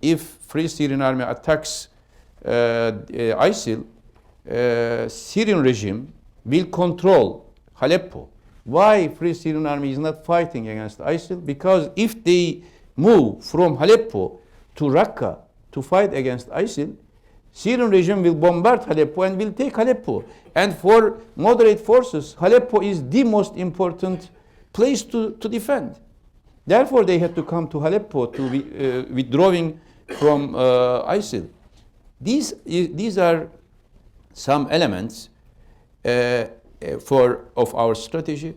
if Free Syrian Army attacks ISIL, Syrian regime will control Aleppo. Why Free Syrian Army is not fighting against ISIL? Because if they move from Aleppo to Raqqa to fight against ISIL, Syrian regime will bombard Aleppo and will take Aleppo. And for moderate forces, Aleppo is the most important place to defend. Therefore, they had to come to Aleppo to be withdrawing from ISIL. These are some elements of our strategy.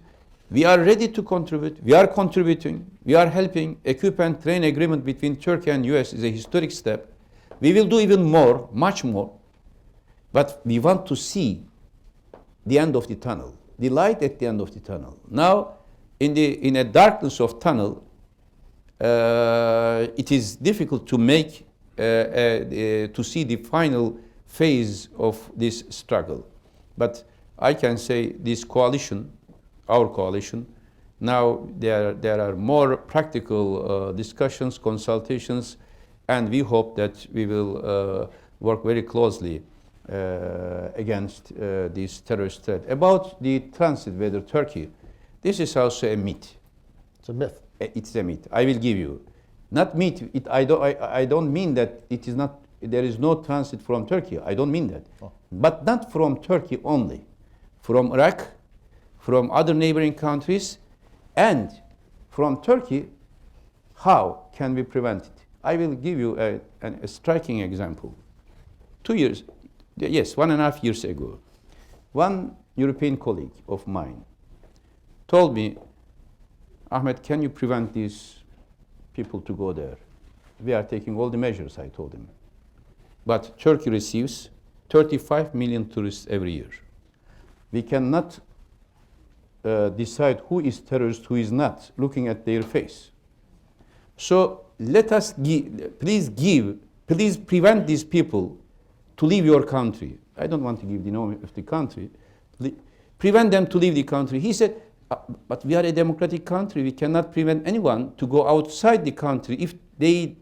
We are ready to contribute. We are contributing. We are helping. Equip and train agreement between Turkey and US is a historic step. We will do even more, much more. But we want to see the end of the tunnel, the light at the end of the tunnel. Now, in a darkness of tunnel, it is difficult to make to see the final phase of this struggle. But I can say this coalition, our coalition, now there are more practical discussions, consultations, and we hope that we will work very closely against this terrorist threat. About the transit, whether Turkey, this is also a myth. It's a myth. It's a myth. I will give you. Not myth. I don't mean that it is not. There is no transit from Turkey. I don't mean that. Oh. But not from Turkey only. From Iraq, from other neighboring countries, and from Turkey. How can we prevent it? I will give you a striking example. 2 years, yes, 1.5 years ago, one European colleague of mine told me, Ahmed, can you prevent these people to go there? We are taking all the measures, I told him. But Turkey receives 35 million tourists every year. We cannot decide who is terrorist, who is not, looking at their face. So let us please prevent these people to leave your country. I don't want to give the name of the country. Prevent them to leave the country. He said, but we are a democratic country. We cannot prevent anyone to go outside the country if they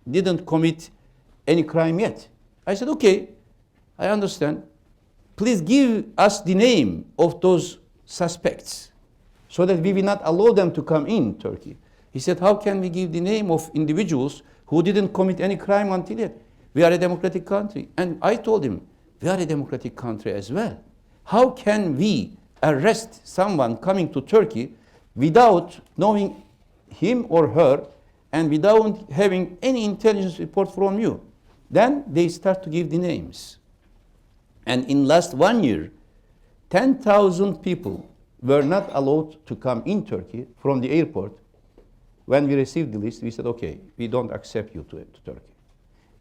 didn't commit any crime yet. I said, okay, I understand. Please give us the name of those suspects so that we will not allow them to come in Turkey. He said, how can we give the name of individuals who didn't commit any crime until yet? We are a democratic country. And I told him, we are a democratic country as well. How can we arrest someone coming to Turkey without knowing him or her and without having any intelligence report from you? Then they start to give the names. And in last 1 year, 10,000 people were not allowed to come in Turkey from the airport. When we received the list, we said, okay, we don't accept you to Turkey.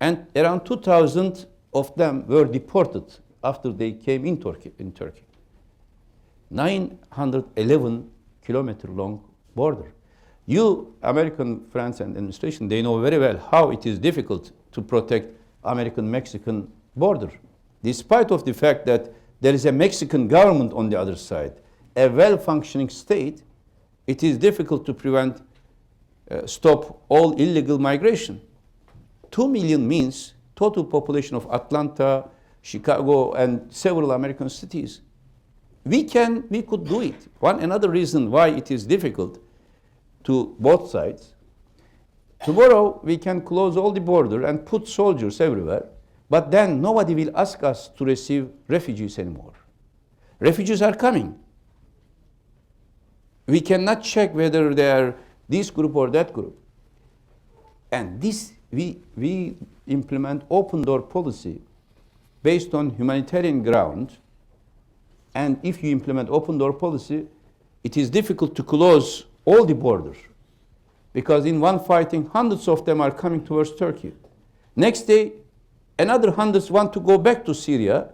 And around 2,000 of them were deported after they came in Turkey. 911 kilometer long border. You, American friends and administration, they know very well how it is difficult to protect American-Mexican border. Despite of the fact that there is a Mexican government on the other side, a well-functioning state, it is difficult to prevent stop all illegal migration. 2 million means total population of Atlanta, Chicago, and several American cities. We could do it. Another reason why it is difficult to both sides. Tomorrow we can close all the border and put soldiers everywhere, but then nobody will ask us to receive refugees anymore. Refugees are coming. We cannot check whether they are this group or that group. And this, we implement open door policy based on humanitarian ground. And if you implement open door policy, it is difficult to close all the borders, because in one fighting, hundreds of them are coming towards Turkey. Next day, another hundreds want to go back to Syria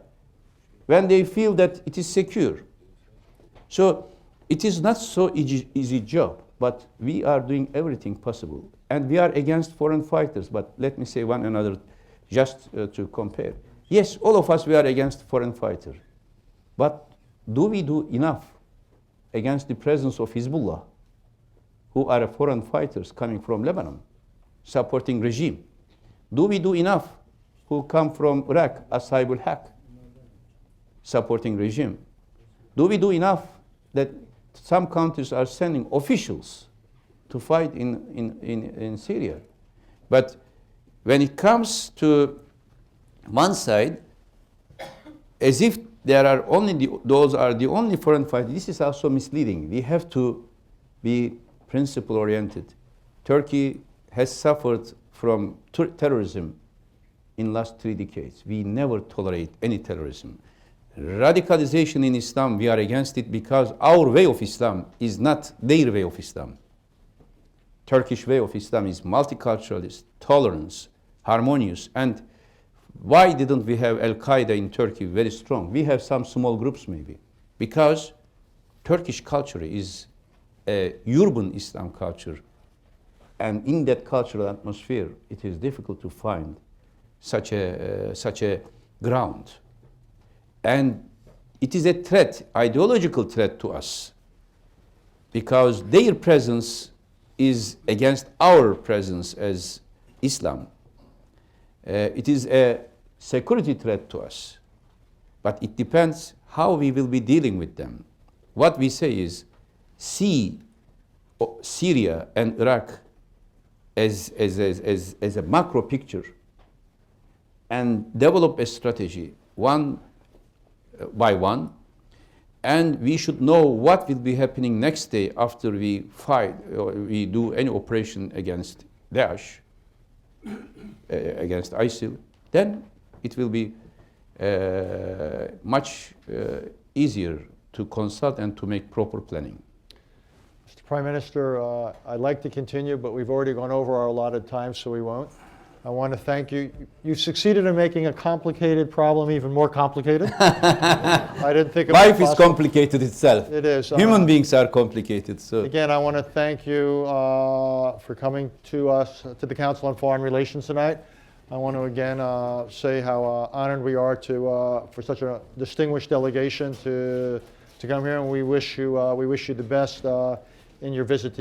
when they feel that it is secure. So it is not so easy job, but we are doing everything possible. And we are against foreign fighters, but let me say one another just to compare. Yes, all of us, we are against foreign fighters. But do we do enough against the presence of Hezbollah, who are foreign fighters coming from Lebanon, supporting regime? Do we do enough who come from Iraq, Ashaib al-Haq, supporting regime? Do we do enough that some countries are sending officials to fight in Syria? But when it comes to one side, as if there are only those are the only foreign fighters, this is also misleading. We have to be principle-oriented. Turkey has suffered from terrorism in last 3 decades. We never tolerate any terrorism. Radicalization in Islam, we are against it because our way of Islam is not their way of Islam. Turkish way of Islam is multiculturalist, tolerance, harmonious. And why didn't we have Al-Qaeda in Turkey very strong? We have some small groups maybe. Because Turkish culture is a urban Islam culture. And in that cultural atmosphere, it is difficult to find such a ground. And it is a threat, ideological threat to us, because their presence is against our presence as Islam. It is a security threat to us, but it depends how we will be dealing with them. What we say is, see Syria and Iraq as a macro picture and develop a strategy one by one, and we should know what will be happening next day after we fight or we do any operation against Daesh, against ISIL. Then it will be much easier to consult and to make proper planning. Mr. Prime Minister, I'd like to continue, but we've already gone over our allotted time, so we won't. I want to thank you. You've succeeded in making a complicated problem even more complicated. I didn't think it was Life is possible. complicated itself. It is. Human beings are complicated. So Again, I want to thank you for coming to us, to the Council on Foreign Relations tonight. I want to again say how honored we are for such a distinguished delegation to come here, and we wish you the best in your visit to the